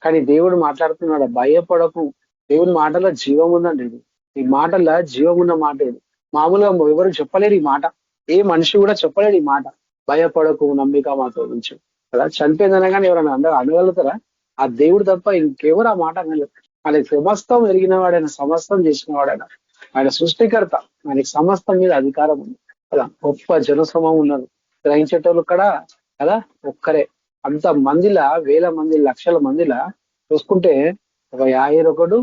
కానీ దేవుడు మాట్లాడుతున్నాడు, భయపడకు. దేవుని మాటలో జీవం ఉందండి. ఇది ఈ మాటల్లో జీవం ఉన్న మాట ఇది. మామూలుగా ఎవరు చెప్పలేరు ఈ మాట, ఏ మనిషి కూడా చెప్పలేడు ఈ మాట. భయపడకు నమ్మిక మాత్రం ఉంచు కదా. చనిపోయింది అనగానే ఎవరైనా అనగలుగుతారా? ఆ దేవుడు తప్ప ఇంకెవరు ఆ మాట అనలేదు. ఆయన సమస్తం ఎరిగిన వాడైనా, సమస్తం చేసిన వాడైనా, ఆయన సృష్టికర్త, ఆయనకి సమస్తం మీద అధికారం ఉంది కదా. గొప్ప జనసమూహం ఉన్నారు, గ్రహించేటోళ్ళు కూడా కదా ఒక్కరే. అంత మందిలా, వేల మంది, లక్షల మందిలా చూసుకుంటే ఒక యాయిరొకడు,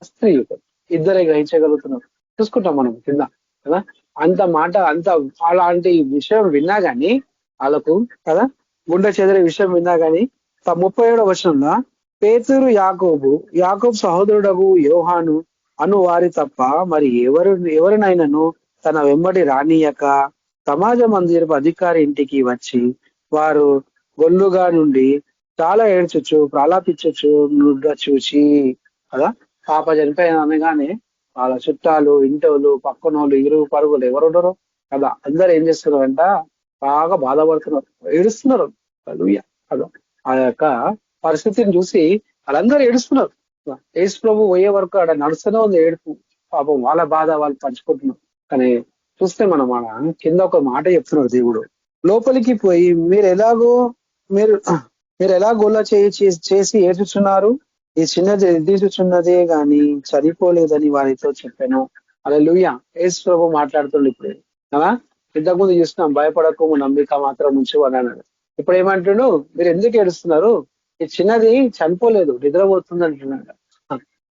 స్త్రీ ఒకడు, ఇద్దరే గ్రహించగలుగుతున్నారు. చూసుకుంటాం మనం కింద కదా. అంత మాట, అలాంటి విషయం విన్నా గానీ వాళ్ళకు కదా గుండె చెదిరే విషయం విన్నా గానీ 37వ వచనంలో పేతురు యాకోబు సహోదరుడగు యోహాను అను వారి తప్ప మరి ఎవరినైనాను తన వెంబడి రానియక సమాజ మందిరపు అధికారి ఇంటికి వచ్చి వారు గొల్లుగా నుండి చాలా ఏడ్చొచ్చు, ప్రలాపించచ్చు చూచి కదా. పాప చనిపోయిన అనగానే వాళ్ళ చుట్టాలు, ఇంటోళ్ళు, పక్కనోళ్ళు, ఇరుగు పరుగులు ఎవరుండరు కదా, అందరు ఏం చేస్తున్నారంట, బాగా బాధపడుతున్నారు, ఏడుస్తున్నారు. కదా ఆ యొక్క పరిస్థితిని చూసి వాళ్ళందరూ ఏడుస్తున్నారు. యేసు ప్రభు పోయే వరకు ఆడ నడుస్తూనే ఉంది ఏడుపు. పాపం వాళ్ళ బాధ వాళ్ళు పంచుకుంటున్నారు. కానీ చూస్తే మనం కింద ఒక మాట చెప్తున్నారు దేవుడు, లోపలికి పోయి మీరు ఎలా గొల్ల చేసి ఏడ్చుచున్నారు, ఈ చిన్నది ఎదిచుచున్నదే గాని చనిపోలేదని వారితో చెప్పాను. హల్లెలూయా. యేసు ప్రభు మాట్లాడుతుండే ఇప్పుడు కదా. ఇంతకుముందు చూస్తున్నాం, భయపడకు నమ్మిక మాత్రం ఉంచు అని అన్నాడు. ఇప్పుడు ఏమంటున్నాడు, మీరు ఎందుకు ఏడుస్తున్నారు, ఈ చిన్నది చనిపోలేదు, నిద్రపోతుంది అంటున్నాడు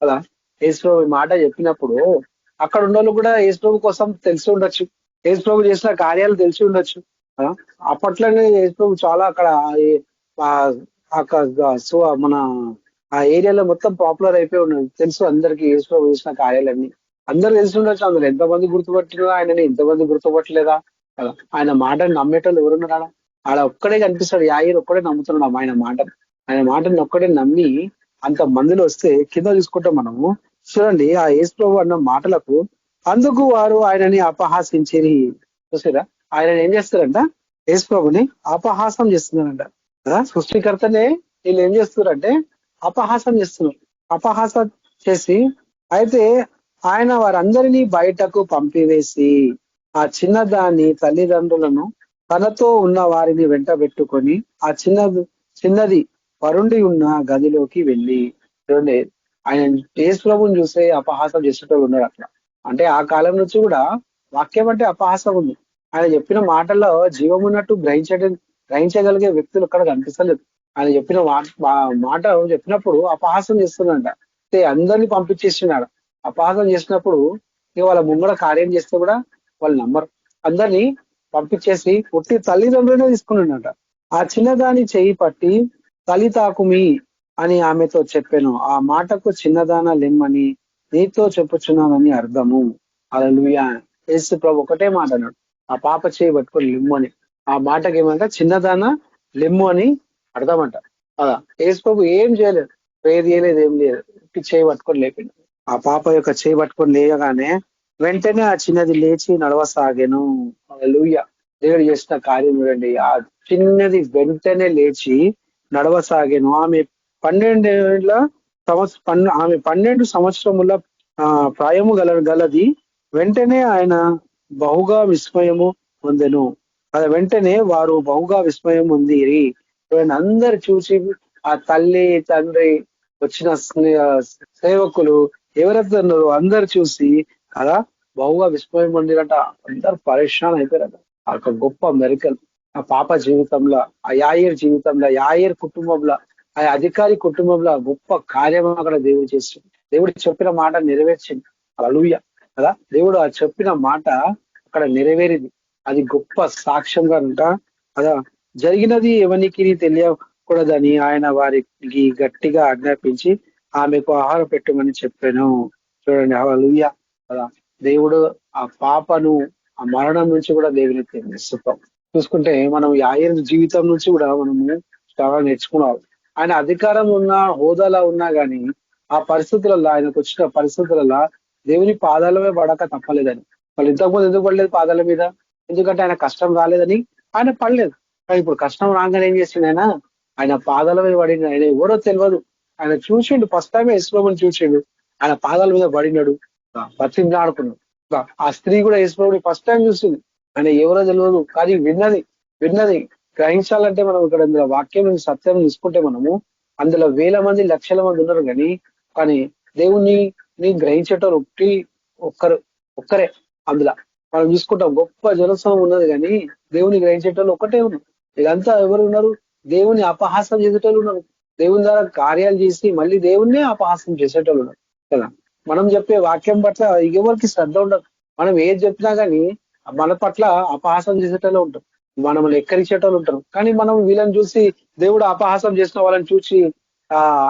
కదా. యేసు ప్రభు మాట చెప్పినప్పుడు అక్కడ ఉన్న కూడా యేసు ప్రభు కోసం తెలిసి ఉండొచ్చు, యేసు ప్రభు చేసిన కార్యాలు తెలిసి ఉండొచ్చు. అప్పట్లోనే యేసు ప్రభు చాలా అక్కడ మన ఆ ఏరియాలో మొత్తం పాపులర్ అయిపోయి ఉన్నది, తెలుసు అందరికి యేసు ప్రభు చేసిన కార్యాలన్నీ అందరూ తెలిసి ఉండొచ్చు. అందులో ఎంతమంది గుర్తుపట్టినా ఆయనని, ఎంతమంది గుర్తుపట్టలేదా కదా. ఆయన మాటను నమ్మేటోళ్ళు ఎవరున్నారా? ఆడ ఒక్కడే కనిపిస్తాడు, యాయిర్ ఒక్కడే నమ్ముతున్నాడు ఆయన మాటను ఒక్కడే నమ్మి అంత మందిలో వస్తే కింద చూసుకుంటాం మనము. చూడండి ఆ యేసు ప్రభు అన్న మాటలకు అందుకు వారు ఆయనని అపహాసించిరి. చూసారా, ఆయన ఏం చేస్తారంట, యేసు ప్రభుని అపహాసం చేస్తున్నారంట కదా. సృష్టికర్తనే వీళ్ళు ఏం చేస్తున్నారంటే అపహాసం చేస్తున్నారు. అపహాసం చేసి అయితే ఆయన వారందరినీ బయటకు పంపివేసి ఆ చిన్నదాని తల్లిదండ్రులను తనతో ఉన్న వారిని వెంట పెట్టుకొని ఆ చిన్నది వరుండి ఉన్న గదిలోకి వెళ్ళి, చూడండి ఆయన యేసు ప్రభుని చూసే అపహాసం చేసేటోళ్ళు ఉన్నారు అట్లా. అంటే ఆ కాలం నుంచి కూడా వాక్యం అంటే అపహాసం ఉంది. ఆయన చెప్పిన మాటల్లో జీవం ఉన్నట్టు గ్రహించగలిగే వ్యక్తులు ఇక్కడ కనిపిస్తలేదు. ఆయన చెప్పిన మాట చెప్పినప్పుడు అపహాసం చేస్తున్నాడంట. అందరినీ పంపించేస్తున్నాడు. అపహాసం చేసినప్పుడు ఇక వాళ్ళ ముంగడ కార్యం చేస్తే కూడా వాళ్ళు నమ్మరు. అందరినీ పంపించేసి పుట్టి తల్లిదండ్రులనే తీసుకున్నాడంట. ఆ చిన్నదాని చేయి పట్టి తల్లి తాకుమి అని ఆమెతో చెప్పాను. ఆ మాటకు చిన్నదాన లెమ్మని నీతో చెప్పుచున్నానని అర్థము. హల్లెలూయా. యేసు ప్రభు ఒకటే మాట అన్నాడు, ఆ పాప చేయి పట్టుకొని లిమ్ము అని. ఆ మాటకి ఏమంట, చిన్నదాన లెమ్ము అని అర్థమంట కదా. యేసు ప్రభు ఏం చేయలేదు, ప్రేర్ చేయలేదు, ఏం లేదు, చేయి పట్టుకొని లేపిండు. ఆ పాప యొక్క చేయి పట్టుకొని లేయగానే వెంటనే ఆ చిన్నది లేచి నడవసాగాను. హల్లెలూయా. దేవుడు చేసిన కార్యం చూడండి, ఆ చిన్నది వెంటనే లేచి నడవసాగాను. ఆమె 12 సంవత్సరముల ప్రాయము గలది. వెంటనే ఆయన బహుగా విస్మయము పొందెను. అది వెంటనే వారు బహుగా విస్మయం పొందిరి. అందరు చూసి, ఆ తల్లి తండ్రి వచ్చిన సేవకులు ఎవరైతే ఉన్నారో అందరు చూసి కదా బహుగా విస్మయం పొందిరట. అందరు పరేషాన్ అయిపోయారట. ఆ యొక్క గొప్ప మెరికల్ ఆ పాప జీవితంలో, ఆ యాయేర్ జీవితంలో, యాయేర్ కుటుంబంలో, ఆ అధికారి కుటుంబంలో గొప్ప కార్యం అక్కడ దేవుడు చేసింది. దేవుడు చెప్పిన మాట నెరవేర్చింది. హల్లెలూయా కదా. దేవుడు ఆ చెప్పిన మాట అక్కడ నెరవేరింది. అది గొప్ప సాక్ష్యంగా కదా. జరిగినది ఎవరికి తెలియకూడదని ఆయన వారికి గట్టిగా ఆజ్ఞాపించి ఆమెకు ఆహారం పెట్టమని చెప్పాను. చూడండి హల్లెలూయా కదా. దేవుడు ఆ పాపను ఆ మరణం నుంచి కూడా దేవుని సుఖం చూసుకుంటే మనం యాయేరు జీవితం నుంచి కూడా మనము చాలా నేర్చుకున్నాం. ఆయన అధికారం ఉన్నా, హోదాలో ఉన్నా గానీ ఆ పరిస్థితులలో, ఆయనకు వచ్చిన పరిస్థితులలో దేవుని పాదాలమే పడక తప్పలేదని. వాళ్ళు ఇంతకుముందు ఎందుకు పడలేదు పాదాల మీద? ఎందుకంటే ఆయన కష్టం రాలేదని ఆయన పడలేదు. కానీ ఇప్పుడు కష్టం రాగానే ఏం చేసిండు ఆయన పాదాల మీద పడిండు. ఆయన ఎవరో తెలియదు, ఆయన చూసిండు. ఫస్ట్ టైం యేసుప్రభుని చూసిండు, ఆయన పాదాల మీద పడినాడు, బతిని ఆడుకున్నాడు. ఆ స్త్రీ కూడా యేసుప్రభుని ఫస్ట్ టైం చూసింది. ఆయన ఎవరో తెలియదు, కానీ విన్నది గ్రహించాలంటే మనం ఇక్కడ ఇందులో వాక్యం సత్యం తీసుకుంటే మనము అందులో వేల మంది లక్షల మంది ఉన్నారు కానీ దేవుణ్ణి గ్రహించేటోరు ఒక్కరే అందులో మనం చూసుకుంటాం. గొప్ప జనసమం ఉన్నది కానీ దేవుని గ్రహించేటోళ్ళు ఒక్కటే ఉన్నారు. ఇదంతా ఎవరు ఉన్నారు? దేవుని అపహాసం చేసేటోళ్ళు ఉన్నారు. దేవుని ద్వారా కార్యాలు చేసి మళ్ళీ దేవుణ్ణే అపహాసం చేసేటోళ్ళు ఉన్నారు కదా. మనం చెప్పే వాక్యం పట్ల ఎవరికి శ్రద్ధ ఉండదు. మనం ఏది చెప్పినా గానీ మన పట్ల అపహాసం చేసేటోళ్ళు ఉంటారు, మనం ఎక్కరిచేటోళ్ళు ఉంటారు. కానీ మనం వీళ్ళని చూసి దేవుడు అపహాసం చేసిన వాళ్ళని చూసి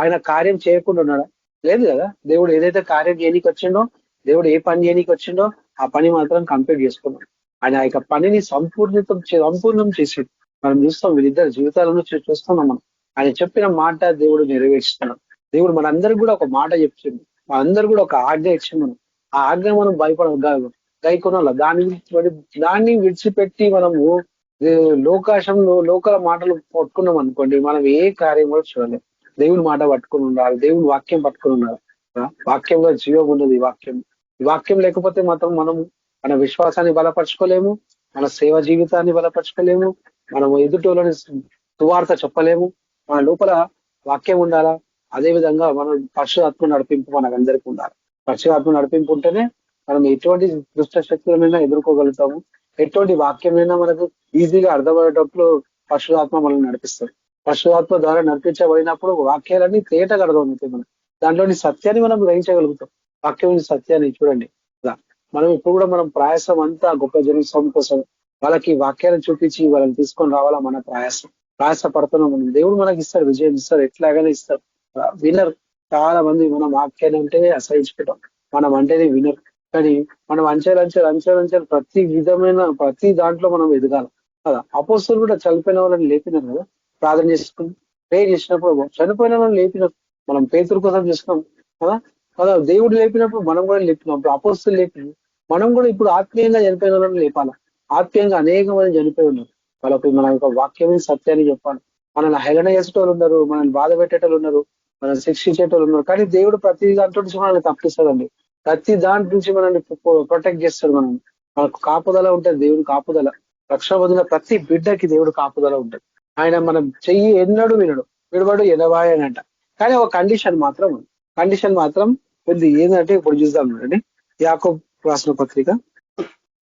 ఆయన కార్యం చేయకుండా ఉన్నాడా? లేదు కదా. దేవుడు ఏదైతే కార్యం చేయనీకి వచ్చిండో, దేవుడు ఏ పని చేయనీకి వచ్చిండో ఆ పని మాత్రం కంప్లీట్ చేసుకున్నాడు. ఆయన ఆ యొక్క పనిని సంపూర్ణం చేసి మనం చూస్తాం. వీళ్ళిద్దరు జీవితాలను చూస్తున్నాం మనం. ఆయన చెప్పిన మాట దేవుడు నెరవేర్చుతున్నాడు. దేవుడు మనందరికి కూడా ఒక మాట చెప్తుంది, మనందరూ కూడా ఒక ఆజ్ఞ ఇచ్చింది. మనం ఆ ఆజ్ఞ మనం గైకొనాల. దాన్ని విడిచిపెట్టి మనము లోకాశంలో లోకల మాటలు పట్టుకున్నాం అనుకోండి, మనం ఏ కార్యం కూడా చూడలేం. దేవుని మాట పట్టుకుని ఉండాలి, దేవుని వాక్యం పట్టుకుని ఉండాలి. వాక్యంలో జీవం ఉన్నది. ఈ వాక్యం లేకపోతే మాత్రం మనం మన విశ్వాసాన్ని బలపరచుకోలేము, మన సేవ జీవితాన్ని బలపరచుకోలేము, మనం ఎదుటోళ్ళని సువార్త చెప్పలేము. మన లోపల వాక్యం ఉండాలా. అదే విధంగా మనం పరిశుద్ధాత్మ నడిపింపు మనకందరికీ ఉండాలి. పరిశుద్ధాత్మ నడిపింపు ఉంటేనే మనం ఎటువంటి దుష్ట శక్తులనైనా ఎదుర్కోగలుగుతాము. ఎటువంటి వాక్యమైనా మనకు ఈజీగా అర్థమయ్యేటప్పుడు పరిశుద్ధాత్మ మనల్ని నడిపిస్తాడు. పరిశుద్ధాత్మ ద్వారా నడిపించబడినప్పుడు వాక్యాలన్నీ తేటగా అర్థమవుతాయి. మనం దాంట్లోని సత్యాన్ని మనం గ్రహించగలుగుతాం. వాక్యం సత్యాన్ని చూడండి. మనం ఇప్పుడు కూడా మనం ప్రయాసం అంతా గొప్ప జనం కోసం వాళ్ళకి వాక్యాలను చూపించి వాళ్ళని తీసుకొని రావాలా. మన ప్రయాస పడుతున్నాం మనం. దేవుడు మనకి ఇస్తాడు, విజయం ఇస్తాడు, ఎట్లాగానే ఇస్తాడు. వినర్ చాలా మంది మనం వాక్యాన్ని అంటే అసహించుకుంటాం, మనం అంటేనే వినర్. కానీ మనం అంచెలంచెలు ప్రతి దాంట్లో మనం ఎదగాలి కదా. అపోస్తలులు కూడా చనిపోయిన వాళ్ళని లేపినారు కదా. ప్రార్థన చేసుకుని ప్రేయర్ చేసినప్పుడు చనిపోయిన వాళ్ళని లేపినారు. మనం పేతురు కోసం చేస్తున్నాం కదా. దేవుడు లేపినప్పుడు మనం కూడా లేపినాం. అప్పుడు అపోస్తలులు లేపినాం. మనం కూడా ఇప్పుడు ఆత్మీయంగా చనిపోయిన వాళ్ళని లేపాలి. ఆత్మీయంగా అనేక మంది చనిపోయి ఉన్నారు. వాళ్ళకి మన యొక్క వాక్యమైన సత్యాన్ని చెప్పాలి. మనల్ని హేళన చేసేటోళ్ళు ఉన్నారు, మనల్ని బాధ పెట్టేటోళ్ళు ఉన్నారు, మనం శిక్షించేటోళ్ళు ఉన్నారు. కానీ దేవుడు ప్రతి దాంట్లో నుంచి మనల్ని తప్పిస్తాడండి. ప్రతి దాంట్ నుంచి మనల్ని ప్రొటెక్ట్ చేస్తాడు. మనకు కాపుదల ఉంటుంది. దేవుడు కాపుదల రక్షణ పొందిన ప్రతి బిడ్డకి దేవుడు కాపుదల ఉంటుంది. ఆయన మనం చెయ్యి ఎన్నడు విడబడు ఎనభై అని అంట. కానీ ఒక కండిషన్ మాత్రం ఉంది. ఏంటంటే ఇప్పుడు చూద్దాం చూడండి. యాకోబు రాసిన పత్రిక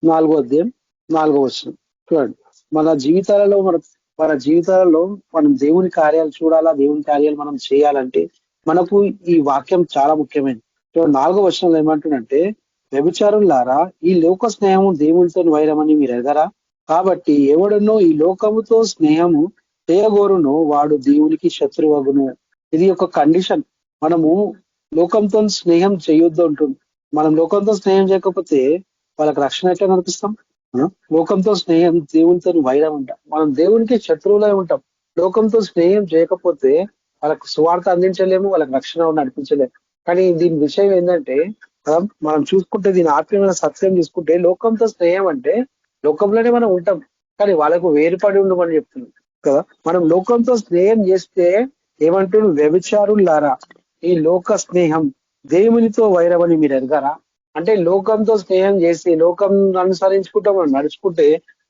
4వ అధ్యాయం 4వ వచనం చూడండి. మన జీవితాలలో మనం దేవుని కార్యాలు చూడాలా, దేవుని కార్యాలు మనం చేయాలంటే మనకు ఈ వాక్యం చాలా ముఖ్యమైనది. 4వ వచనంలో ఏమంటుందంటే, వ్యభిచారులారా, ఈ లోక స్నేహము దేవునితో వైరమని మీరు ఎదరా? కాబట్టి ఎవడునో ఈ లోకముతో స్నేహము చేయగోరునో వాడు దేవునికి శత్రువగును. ఇది ఒక కండిషన్. మనము లోకంతో స్నేహం చేయొద్దు అంటుంది. మనం లోకంతో స్నేహం చేయకపోతే వాళ్ళకి రక్షణ ఎట్లా నడిపిస్తాం? లోకంతో స్నేహం దేవునితో వైరం అంట. మనం దేవునికి శత్రువులై ఉంటాం. లోకంతో స్నేహం చేయకపోతే వాళ్ళకు సువార్త అందించలేము, వాళ్ళకి రక్షణ నడిపించలేము. కానీ దీని విషయం ఏంటంటే, మనం చూసుకుంటే దీని ఆత్మీయమైన సత్యం చూసుకుంటే, లోకంతో స్నేహం అంటే లోకంలోనే మనం ఉంటాం, కానీ వాళ్ళకు వేరుపడి ఉండమని చెప్తున్నాం కదా. మనం లోకంతో స్నేహం చేస్తే ఏమంటున్నాం? వ్యభిచారులారా, ఈ లోక స్నేహం దేవునితో వైరమని మీరు ఎరగారా? అంటే లోకంతో స్నేహం చేసి లోకం అనుసరించుకుంటా మనం నడుచుకుంటే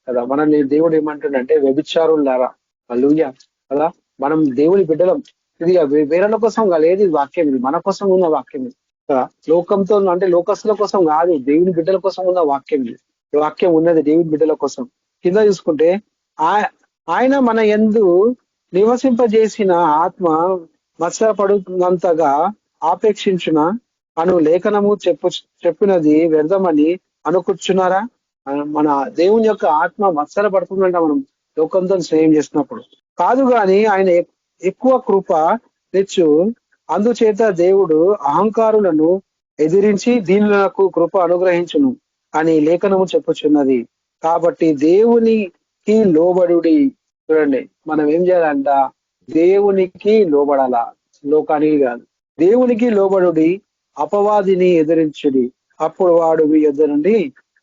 కదా మనల్ని దేవుడు ఏమంటుండంటే వ్యభిచారులారా. హల్లెలూయా కదా. మనం దేవుని బిడ్డలం. ఇది వేరేల కోసం లేదు వాక్యం, ఇది మన కోసం ఉన్న వాక్యం ఇది కదా. లోకంతో అంటే లోకస్తుల కోసం కాదు, దేవుని బిడ్డల కోసం ఉన్న వాక్యం ఇది. వాక్యం ఉన్నది దేవుని బిడ్డల కోసం. కింద చూసుకుంటే ఆయన మన యందు నివసింపజేసిన ఆత్మ మత్సరపడునంతగా ఆపేక్షించున అను లేఖనము చెప్పినది వ్యర్థమని అనుకూర్చున్నారా? మన దేవుని యొక్క ఆత్మ మత్సరపడుతుందంట మనం లోకంతో స్నేహం చేసినప్పుడు. కాదు గాని ఆయన ఎక్కువ కృప తెచ్చు, అందుచేత దేవుడు అహంకారులను ఎదిరించి దీనులకు కృప అనుగ్రహించును అని లేఖనము చెప్పుచున్నది. కాబట్టి దేవునికి లోబడుడి. చూడండి, మనం ఏం చేయాలంట? దేవునికి లోబడాలా, లోకానికి కాదు. దేవునికి లోబడుడి, అపవాదిని ఎదిరించుడి, అప్పుడు వాడు మీ యొద్ద నుండి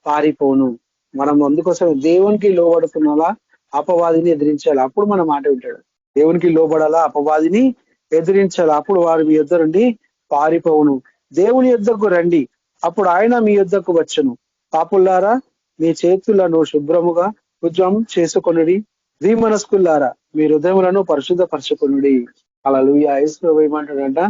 పారిపోను. మనం అందుకోసం దేవునికి లోబడుతున్నాలా, అపవాదిని ఎదిరించాలి, అప్పుడు మన మాట వింటాడు. దేవునికి లోబడాలా, అపవాదిని ఎదిరించాలి, అప్పుడు వాడు మీ యొద్ద నుండి పారిపోవును. దేవుని యొద్దకు రండి, అప్పుడు ఆయన మీ యొద్దకు వచ్చును. పాపులారా, మీ చేతులను శుభ్రముగా శుభ్రం చేసుకొనుడి, ద్విమనస్కులారా మీ హృదయములను పరిశుద్ధపరచుకొనుడి. హల్లెలూయా. యేసు ఏమంటాడంట?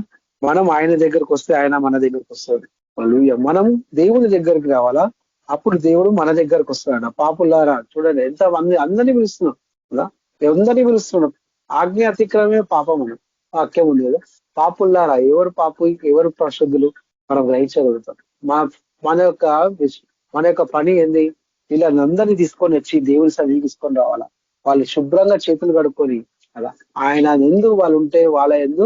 మనం ఆయన దగ్గరకు వస్తే ఆయన మన దగ్గరకు వస్తాడు. హల్లెలూయా. మనం దేవుని దగ్గరికి రావాలా, అప్పుడు దేవుడు మన దగ్గరకు వస్తాడు. పాపులారా, చూడండి ఎంత మంది, అందరినీ పిలుస్తున్నాం కదా, అందరినీ పిలుస్తున్నాం. ఆజ్ఞ అతిక్రమే పాపం అని వాక్యం ఉంది కదా. పాపులారా, ఎవరు పాపు, ఎవరు పరిశుద్ధులు మనం గ్రహించగలుగుతాం. మన యొక్క పని ఏంది? వీళ్ళందరినీ తీసుకొని వచ్చి దేవుని సన్నిధికి తీసుకొని రావాలా. వాళ్ళు శుభ్రంగా చేతులు కడుక్కొని అలా ఆయన ఎందు వాళ్ళు ఉంటే వాళ్ళ ఎందు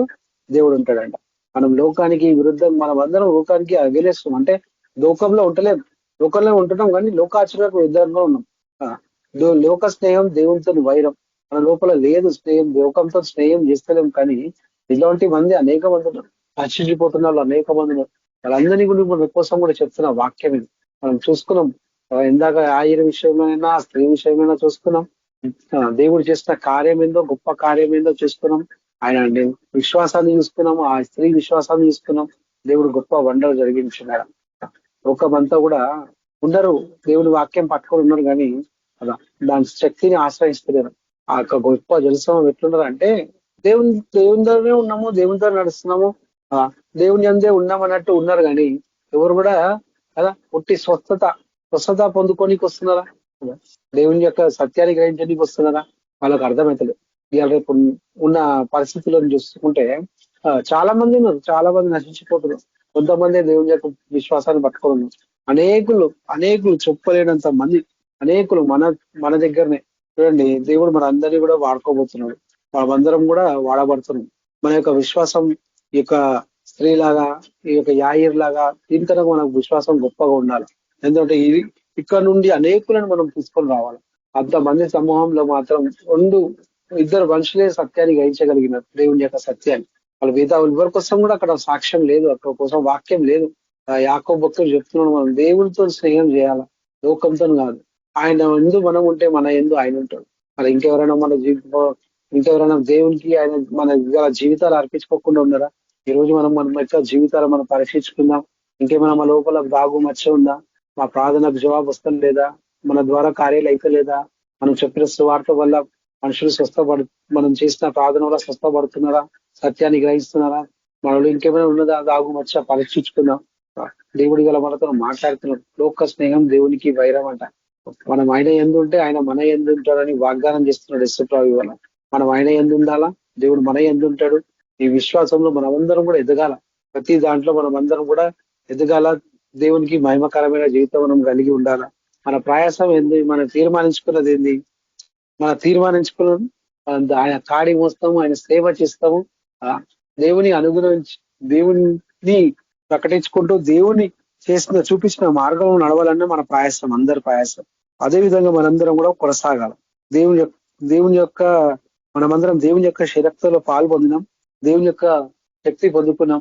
దేవుడు ఉంటాడంట. మనం లోకానికి విరుద్ధం, మనం అందరం లోకానికి అగేనేస్తాం. అంటే లోకంలో ఉంటలేం, లోకంలో ఉంటున్నాం కానీ లోకాచరణకు విరుద్ధంగా ఉన్నాం. లోక స్నేహం దేవునితో వైరం మన లోపల లేదు. స్నేహం లోకంతో స్నేహం చేస్తలేం. కానీ ఇలాంటి మంది అనేక మంది ఉన్నారు, హర్షించిపోతున్న వాళ్ళు అనేక మంది ఉన్నారు. వాళ్ళందరినీ కూడా మన కోసం కూడా చెప్తున్న వాక్యం ఇది మనం చూసుకున్నాం. ఇందాక ఆయుర విషయంలోనైనా, స్త్రీ విషయంలోనైనా చూసుకున్నాం. దేవుడు చేసిన కార్యం ఏందో, గొప్ప కార్యం ఏందో చూసుకున్నాం. ఆయన విశ్వాసాన్ని చూసుకున్నాం, ఆ స్త్రీ విశ్వాసాన్ని చూసుకున్నాం. దేవుడు గొప్ప వండలు జరిగించినాడు. లోకమంతా కూడా ఉండరు, దేవుని వాక్యం పట్టుకొని ఉన్నారు కానీ అలా దాని శక్తిని ఆశ్రయిస్తున్నారు. ఆ యొక్క గొప్ప జనసమం ఎట్లున్నారు అంటే దేవునితోనే ఉన్నాము, దేవునితో నడుస్తున్నాము, దేవుని అందే ఉన్నామన్నట్టు ఉన్నారు. కానీ ఎవరు కూడా కదా పుట్టి స్వస్థత పొందుకోనికి వస్తున్నారా? దేవుని యొక్క సత్యాన్ని గ్రహించడానికి వస్తున్నారా? వాళ్ళకి అర్థమవుతలేదు. ఇవాళ రేపు ఉన్న పరిస్థితులను చూసుకుంటే చాలా మంది ఉన్నారు, చాలా మంది నశించిపోతున్నారు. కొంతమంది దేవుని యొక్క విశ్వాసాన్ని పట్టుకొని ఉన్నారు. అనేకులు చెప్పలేనంత మంది, అనేకులు మన దగ్గరనే. చూడండి, దేవుడు మన అందరినీ కూడా వాడుకోబోతున్నాడు. మనమందరం కూడా వాడబడుతున్నాం. మన యొక్క విశ్వాసం ఈ యొక్క స్త్రీలాగా, ఈ యొక్క యాయిర్ లాగా దీనికన్నా మనకు విశ్వాసం గొప్పగా ఉండాలి. ఎందుకంటే ఇక్కడ నుండి అనేకులను మనం తీసుకొని రావాలి. అంతమంది సమూహంలో మాత్రం ఇద్దరు మనుషులే సత్యాన్ని గ్రహించగలిగినారు, దేవుని యొక్క సత్యాన్ని. వాళ్ళు ఎవరి కోసం కూడా అక్కడ సాక్ష్యం లేదు, అక్కడ కోసం వాక్యం లేదు. యాకోబు భక్తులు చెప్తున్నాడు, మనం దేవునితో స్నేహం చేయాలా, లోకంతో కాదు. ఆయన ఎందు మనం ఉంటే మన ఎందు ఆయన ఉంటాడు. మరి ఇంకెవరైనా దేవునికి ఆయన మన జీవితాలు అర్పించుకోకుండా ఉన్నారా? ఈ రోజు మనం యొక్క జీవితాలు మనం పరీక్షించుకుందాం. ఇంకేమైనా మన లోపల బాగు మచ్చ ఉందా? మా ప్రార్థనకు జవాబు వస్తాం లేదా? మన ద్వారా కార్యాలు అయితే లేదా? మనం చెప్పిన సువార్త వల్ల మనుషులు మనం చేసిన ప్రార్థన వల్ల స్వస్థపడుతున్నారా? సత్యాన్ని గ్రహిస్తున్నారా? మనలో ఇంకేమైనా ఉన్నదా దాగు మచ్చ పరీక్షించుకుందాం. దేవుడి గల మనతో మాట్లాడుతున్నాడు. లోక స్నేహం దేవునికి వైరం అంట. మనం ఆయన ఎందు ఉంటే ఆయన మన ఎందు ఉంటాడని వాగ్దానం చేస్తున్నాడు యేసుప్రభువు వల్ల. మనం ఆయన ఎందు ఉండాలా, దేవుడు మన ఎందు ఉంటాడు. ఈ విశ్వాసంలో మనమందరం కూడా ఎదగాల. ప్రతి దాంట్లో మనం అందరం కూడా ఎదగాల. దేవునికి మహిమకరమైన జీవితం మనం కలిగి ఉండాలా. మన ప్రయాసం ఏంది? మనం తీర్మానించుకున్నది ఏంది? తీర్మానించుకున్నది ఆయన కాడి మోస్తాము, ఆయన సేవ చేస్తాము, దేవుని అనుగుణించి దేవుని ప్రకటించుకుంటూ దేవుని చూపించిన మార్గంలో నడవాలన్నా మన ప్రయాసం, అందరి ప్రయాసం. అదే విధంగా మనందరం కూడా కొనసాగాలి. మనమందరం దేవుని యొక్క శక్తిలో పాల్పొందినాం, దేవుని యొక్క శక్తి పొందుకున్నాం,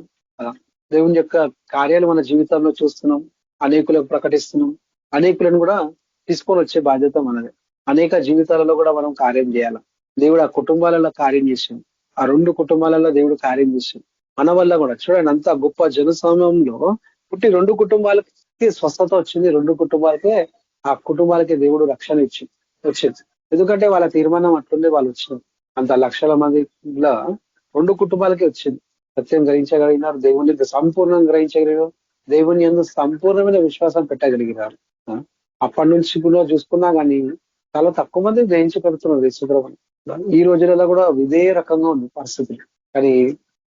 దేవుని యొక్క కార్యాలు మన జీవితంలో చూస్తున్నాం, అనేకులకు ప్రకటిస్తున్నాం. అనేకులను కూడా తీసుకొని వచ్చే బాధ్యత మనది. అనేక జీవితాలలో కూడా మనం కార్యం చేయాలి. దేవుడు ఆ కుటుంబాలలో కార్యం చేసింది, ఆ 2 కుటుంబాలలో దేవుడు కార్యం చేసింది. మన వల్ల కూడా చూడండి, అంత గొప్ప జనసమూహంలో పుట్టి 2 కుటుంబాలకి స్వస్థత వచ్చింది. 2 కుటుంబాలకే ఆ కుటుంబాలకి దేవుడు రక్షణ వచ్చింది. ఎందుకంటే వాళ్ళ తీర్మానం అట్లుండే వాళ్ళు వచ్చినారు. అంత లక్షల మందిలో 2 కుటుంబాలకే వచ్చింది. సత్యం గ్రహించగలిగినారు, దేవుని సంపూర్ణంగా గ్రహించగలిగినారు, దేవుని యందు సంపూర్ణమైన విశ్వాసం పెట్టగలిగినారు. అప్పటి నుంచి కూడా చూసుకున్నా కానీ చాలా తక్కువ మంది గ్రహించగలుగుతున్నారు యేసుప్రభుని. ఈ రోజులలో కూడా ఇదే రకంగా ఉంది పరిస్థితులు. కానీ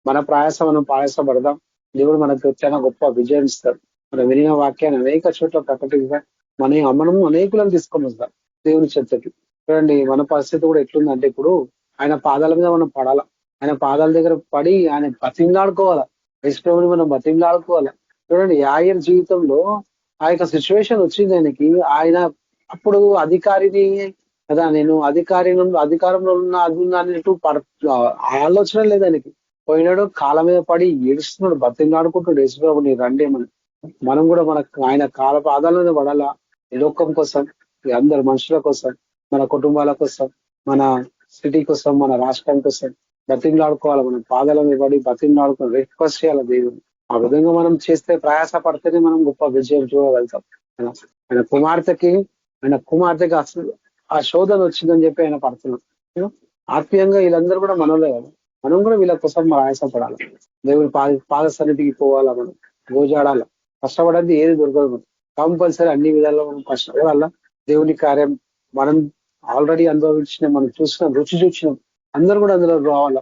మన ప్రయాసం మనం ప్రయాసపడదాం. దేవుడు మనకు చాలా గొప్ప విజయం ఇస్తాడు. మనం వినిన వాక్యాన్ని అనేక చోట్ల ప్రకటించగా మనం అనేకులను తీసుకొని వస్తాం దేవుని చెంతకి. చూడండి మన పరిస్థితి కూడా ఎట్లుందంటే ఇప్పుడు ఆయన పాదాల మీద మనం పడాలా, ఆయన పాదాల దగ్గర పడి ఆయన బతిమలాడుకోవాలా, యేసుప్రభుని మనం బతిమలాడుకోవాలా. చూడండి యాయర్ జీవితంలో ఆ యొక్క సిచ్యువేషన్ వచ్చింది ఆయనకి. ఆయన అప్పుడు అధికారిని కదా, నేను అధికారంలో ఉన్న అది ఉన్నా అన్నట్టు ఆలోచన లేదు ఆయనకి. పోయినాడు కాళ్ళ మీద పడి ఏడుస్తున్నాడు, బతిమలాడుకుంటున్నాడు, యేసుప్రభుని రండి మనం కూడా ఆయన కాల పాదాల మీద పడాలా. ఈ లోకం కోసం, ఈ అందరు మనుషుల కోసం, మన కుటుంబాల కోసం, మన సిటీ కోసం, మన రాష్ట్రం కోసం బతిమలాడుకోవాలి. మనం పాదాల మీద పడి బతిమలాడుకుని రిక్వెస్ట్ చేయాలి దేవుని. ఆ విధంగా మనం చేస్తే, ప్రయాస పడితేనే మనం గొప్ప విజయం చూడగలుగుతాం. ఆయన కుమార్తెకి అసలు ఆ శోధన వచ్చిందని చెప్పి ఆయన పడుతున్నాం. ఆత్మీయంగా వీళ్ళందరూ కూడా మనలే కదా, మనం కూడా వీళ్ళ కోసం ప్రయాసపడాలి. దేవుని పాద సన్నిధికి పోవాలా, మనం గోజాడాల, కష్టపడద్ది ఏది దొరకదు. కంపల్సరీ అన్ని విధాల్లో మనం కష్టపడాలా. దేవుని కార్యం మనం ఆల్రెడీ అనుభవించిన, మనం చూసినాం, రుచి చూసినాం. అందరూ కూడా అందులో రావాలా.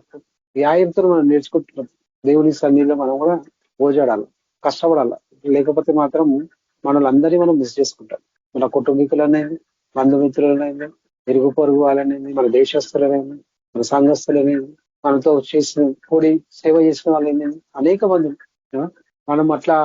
వ్యాయంతో మనం నేర్చుకుంటున్నాం. దేవుని సన్నిధిలో మనం కూడా గోజాడాలి, కష్టపడాలి. లేకపోతే మాత్రం మనల్ని మనం మిస్ చేసుకుంటాం. మన కుటుంబీకులనేది, బంధుమిత్రులనేది, ఇరుగు పొరుగు వాళ్ళనేది, మన దేశస్తులనేది, మన సంఘస్థులనేది, మనతో చేసిన కూడి సేవ చేసిన వాళ్ళని అనేక మంది మనం అట్లా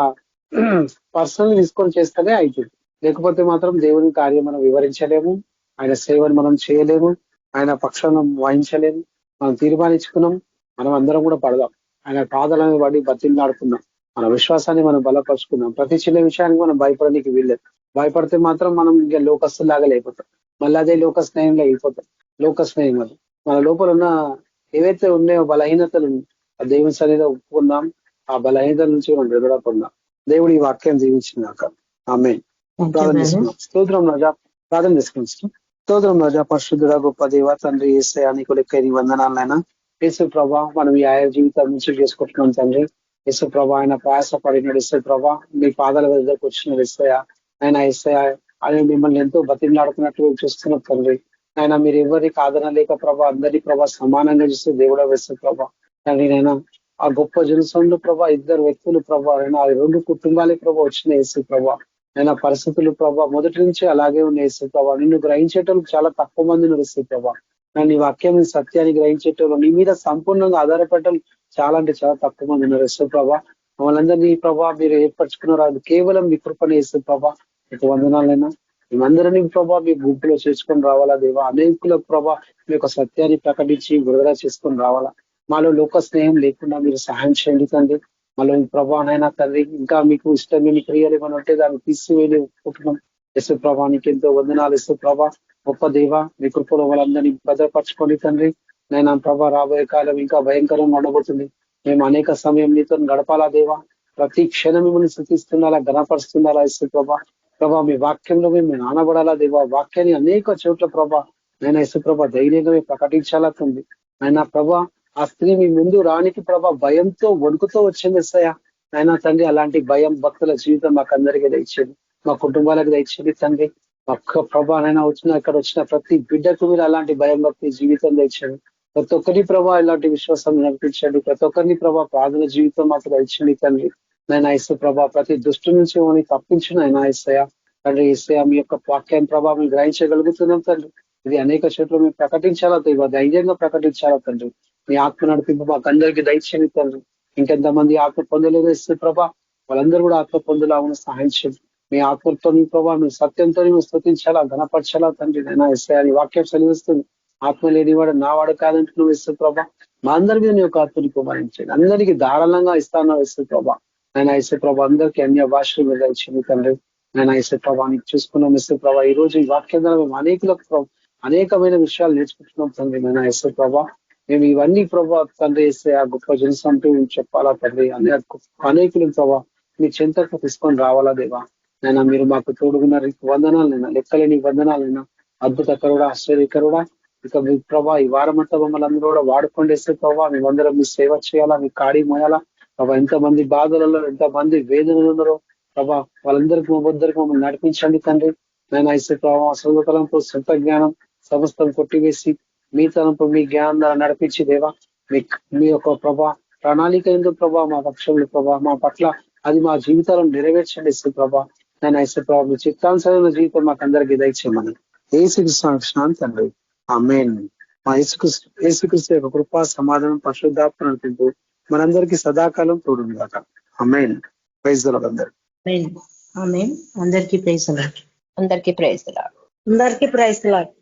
పర్సనల్ తీసుకొని చేస్తేనే అవుతుంది. లేకపోతే మాత్రం దేవుని కార్యం మనం వివరించలేము, ఆయన సేవను మనం చేయలేము, ఆయన పక్షాన్ని వహించలేము. మనం తీర్మానించుకున్నాం, మనం అందరం కూడా పడదాం. ఆయన పాదాలను పడి బతిమలాడుకుందాం, మన విశ్వాసాన్ని మనం బలపరుచుకుందాం. ప్రతి చిన్న విషయానికి మనం భయపడడానికి వీల్లేదు. భయపడితే మాత్రం మనం ఇంకా లోకస్తులాగా లేకపోతాం. మళ్ళీ అదే లోక స్నేహంలో అయిపోతాం. లోక స్నేహం అది మన లోపల ఉన్న ఏవైతే ఉన్నాయో బలహీనతలు, ఆ దేవుని సన్నిధిలో ఒప్పుకుందాం. ఆ బలహీనతల నుంచి మనం విడుదల పొందాం. దేవుడు ఈ వాక్యం జీవించినాక ఆమేన్. ప్రార్థన చేసుకున్నాం. స్తోత్రం రాజా, ప్రార్థన చేసుకున్నాం. స్తోత్రం రాజా, పరిశుద్ధుడ గొప్ప దేవ తండ్రి, యేసయ్యా నీకు లెక్కని వందనాలైనా. యేసు ప్రభా, మనం ఈ ఆయా జీవితం నుంచి చేసుకుంటున్నాం తండ్రి. యేసు ప్రభా, ఆయన ప్రయాస పడినాడు. యేసు ప్రభా, మీ పాదాల దగ్గరకు వచ్చిన యేసయ్యా, ఆయన యేసయ్యా ఆయన మిమ్మల్ని ఎంతో బతిమలాడుతున్నట్టు చూస్తున్నారు తండ్రి. ఆయన మీరు ఎవరికి ఆదరణ లేక ప్రభా, అందరి ప్రభా సమానంగా చూస్తే దేవుడ వేస్తే ప్రభా తండ్రి. నేను ఆ గొప్ప జనసంలో ప్రభా, ఇద్దరు వ్యక్తులు ప్రభా, ఆ 2 కుటుంబాలే ప్రభా వచ్చిన యేసు ప్రభా. నేను పరిస్థితులు ప్రభా మొదటి నుంచి అలాగే ఉన్న యేసు ప్రభా. నిన్ను గ్రహించేటోళ్ళు చాలా తక్కువ మంది నడుస్తూ ప్రభా. నేను నీ వాక్యం సత్యాన్ని గ్రహించేటోళ్ళు, నీ మీద సంపూర్ణంగా ఆధారపడటం చాలా అంటే చాలా తక్కువ మంది ఉన్నారు యేసు ప్రభా. మమ్మల్ందరినీ ప్రభా మీరు ఏర్పరచుకున్నారు, అది కేవలం మీ కృపణ యేసు ప్రభా. మీకు వందనాలైనా మేమందరినీ ప్రభా మీ గుంపులో చేసుకొని రావాలా దేవా. అనేకులకు ప్రభా మీ యొక్క సత్యాన్ని ప్రకటించి విడుదల చేసుకొని రావాలా. మాలో లోక స్నేహం లేకుండా మీరు సహాయం చేయండి తండ్రి. మాలో ప్రభానైనా తండ్రి, ఇంకా మీకు ఇష్టమైన క్రియలు ఏమైనా ఉంటే దాన్ని తీసివేయలే ఒప్పుకుంటున్నాం. యశు ప్రభా నీకు ఎంతో వందనాలు. యశు ప్రభా గొప్ప దేవ, మీ కృపలో వాళ్ళందరినీ భద్రపరచుకోండి తండ్రి. నేను ప్రభా రాబోయే కాలం ఇంకా భయంకరంగా ఉండబోతుంది. మేము అనేక సమయం నీతో గడపాలా దేవా. ప్రతి క్షణం మిమ్మల్ని స్థుతిస్తుండాలా, ఘనపరుస్తుండాలా యశు ప్రభా. ప్రభా మీ వాక్యంలో మేము నానబడాలా దేవా. వాక్యాన్ని అనేక చోట్ల ప్రభా నేను యేసు ప్రభా ధైర్యంగా ప్రకటించాలా తండ్రి. ఆయన ప్రభా ఆ స్త్రీ మీ ముందు రానికి ప్రభా భయంతో వణుకుతో వచ్చింది ఎస్సయ్య. ఆయన తండ్రి అలాంటి భయం భక్తుల జీవితం మాకు అందరికీ దయచేది, మా కుటుంబాలకు దయచేది తండ్రి. ఒక్క ప్రభా నైనా ఇక్కడ వచ్చిన ప్రతి బిడ్డకు మీరు అలాంటి భయం భక్తి జీవితం దయచేది. ప్రతి ఒక్కరి ప్రభా ఇలాంటి విశ్వాసం నడిపించండి. ప్రతి ఒక్కరిని ప్రభా ప్రార్థన జీవితం మాకు దయచేయండి తండ్రి. నేను యేసు ప్రభా ప్రతి దుష్టు నుంచి మమ్మల్ని తప్పించిన ఆయన యేసయ్య తండ్రి. యేసయ్య మీ యొక్క వాక్యాన్ని ప్రభా మేము గ్రహించగలుగుతున్నాం తండ్రి. ఇది అనేక చోట్ల మేము ప్రకటించాలా దేవా, ధైర్యంగా ప్రకటించాలా తండ్రి. మీ ఆత్మ నడిపింపు మాకు అందరికీ దయచేయండి తండ్రి. ఇంకెంతమంది ఆత్మ పొందలేదు ఇస్తే ప్రభా, వాళ్ళందరూ కూడా ఆత్మ పొందులాగా సహాయం చేయండి. మీ ఆత్మతో మీ ప్రభా మీ సత్యంతో మేము స్తుతించాలా, ఘనపరచాలా తండ్రి. నేను యేసయ్య నీ వాక్యం సెలవిస్తుంది, ఆత్మ లేనివాడు నా వాడు కాదంటే నువ్వు ఇస్తూ ప్రభా. మా అందరి మీద నీ యొక్క ఆత్మని కుమారించండి. అందరికీ ధారాళంగా ఇస్తాను ఇస్తూ ప్రభా. నేను యేసు ప్రభా అందరికీ అన్య భాషలు మీద ఇచ్చింది తండ్రి. నేను యేసు ప్రభా నీకు చూసుకున్నాం యేసు ప్రభా. ఈ రోజు ఈ వాక్యం ద్వారా మేము అనేకమైన విషయాలు నేర్చుకుంటున్నాం తండ్రి. నేను యేసు ప్రభా మేము ఇవన్నీ ప్రభా తండ్రి వేస్తే ఆ గొప్ప జనసంటూ మేము చెప్పాలా తండ్రి. అనేకులు ప్రభా మీ చెంతకు తీసుకొని రావాలా దేవా. నైనా మీరు మాకు తోడుగున్నారు. వందనాలైనా లెక్కలేని వందనాలైనా, అద్భుతకరుడా, ఆశ్చర్యకరుడా. ఇక మీ ప్రభా ఈ వారం అంతా మమ్మల్ని అందరూ కూడా వాడుకోండి వేస్తే ప్రభావ. మేమందరం మీ సేవ చేయాలా, మీ కాడి మోయాలా ప్రభా. ఎంతమంది బాధలలో, ఎంతమంది వేదనలు ఉన్నారో ప్రభా, వాళ్ళందరికీ మమ్మల్ని నడిపించండి తండ్రి. నేను ఐసే ప్రభావ సొంత తలంపు సొంత జ్ఞానం సమస్తం కొట్టివేసి మీ తలంపు మీ జ్ఞానం ద్వారా నడిపించి దేవా మీ యొక్క ప్రభా ప్రణాళిక ఎందుకు ప్రభా మా పక్షంలో ప్రభా మా పట్ల అది మా జీవితాలను నెరవేర్చండి ఇసు ప్రభా నేను ఐసే ప్రభావ మీ చిత్తానుసరైన జీవితం మాకు అందరికీ దయచేయమని ఏసుకృష్ణ తండ్రి ఆమేన్. మా యేసుక్రీస్తు యొక్క కృపా సమాధానం పరిశుద్ధాత్మ నడిపింపు మనందరికీ సదాకాలం తోడుగాక. ఆమేన్. ప్రైజ్ ది లార్డ్ అందరికీ. ఆమేన్. ఆమేన్. అందరికీ ప్రైజ్ ది లార్డ్. అందరికీ ప్రైజ్ ది లార్డ్. అందరికీ ప్రైజ్ ది లార్డ్.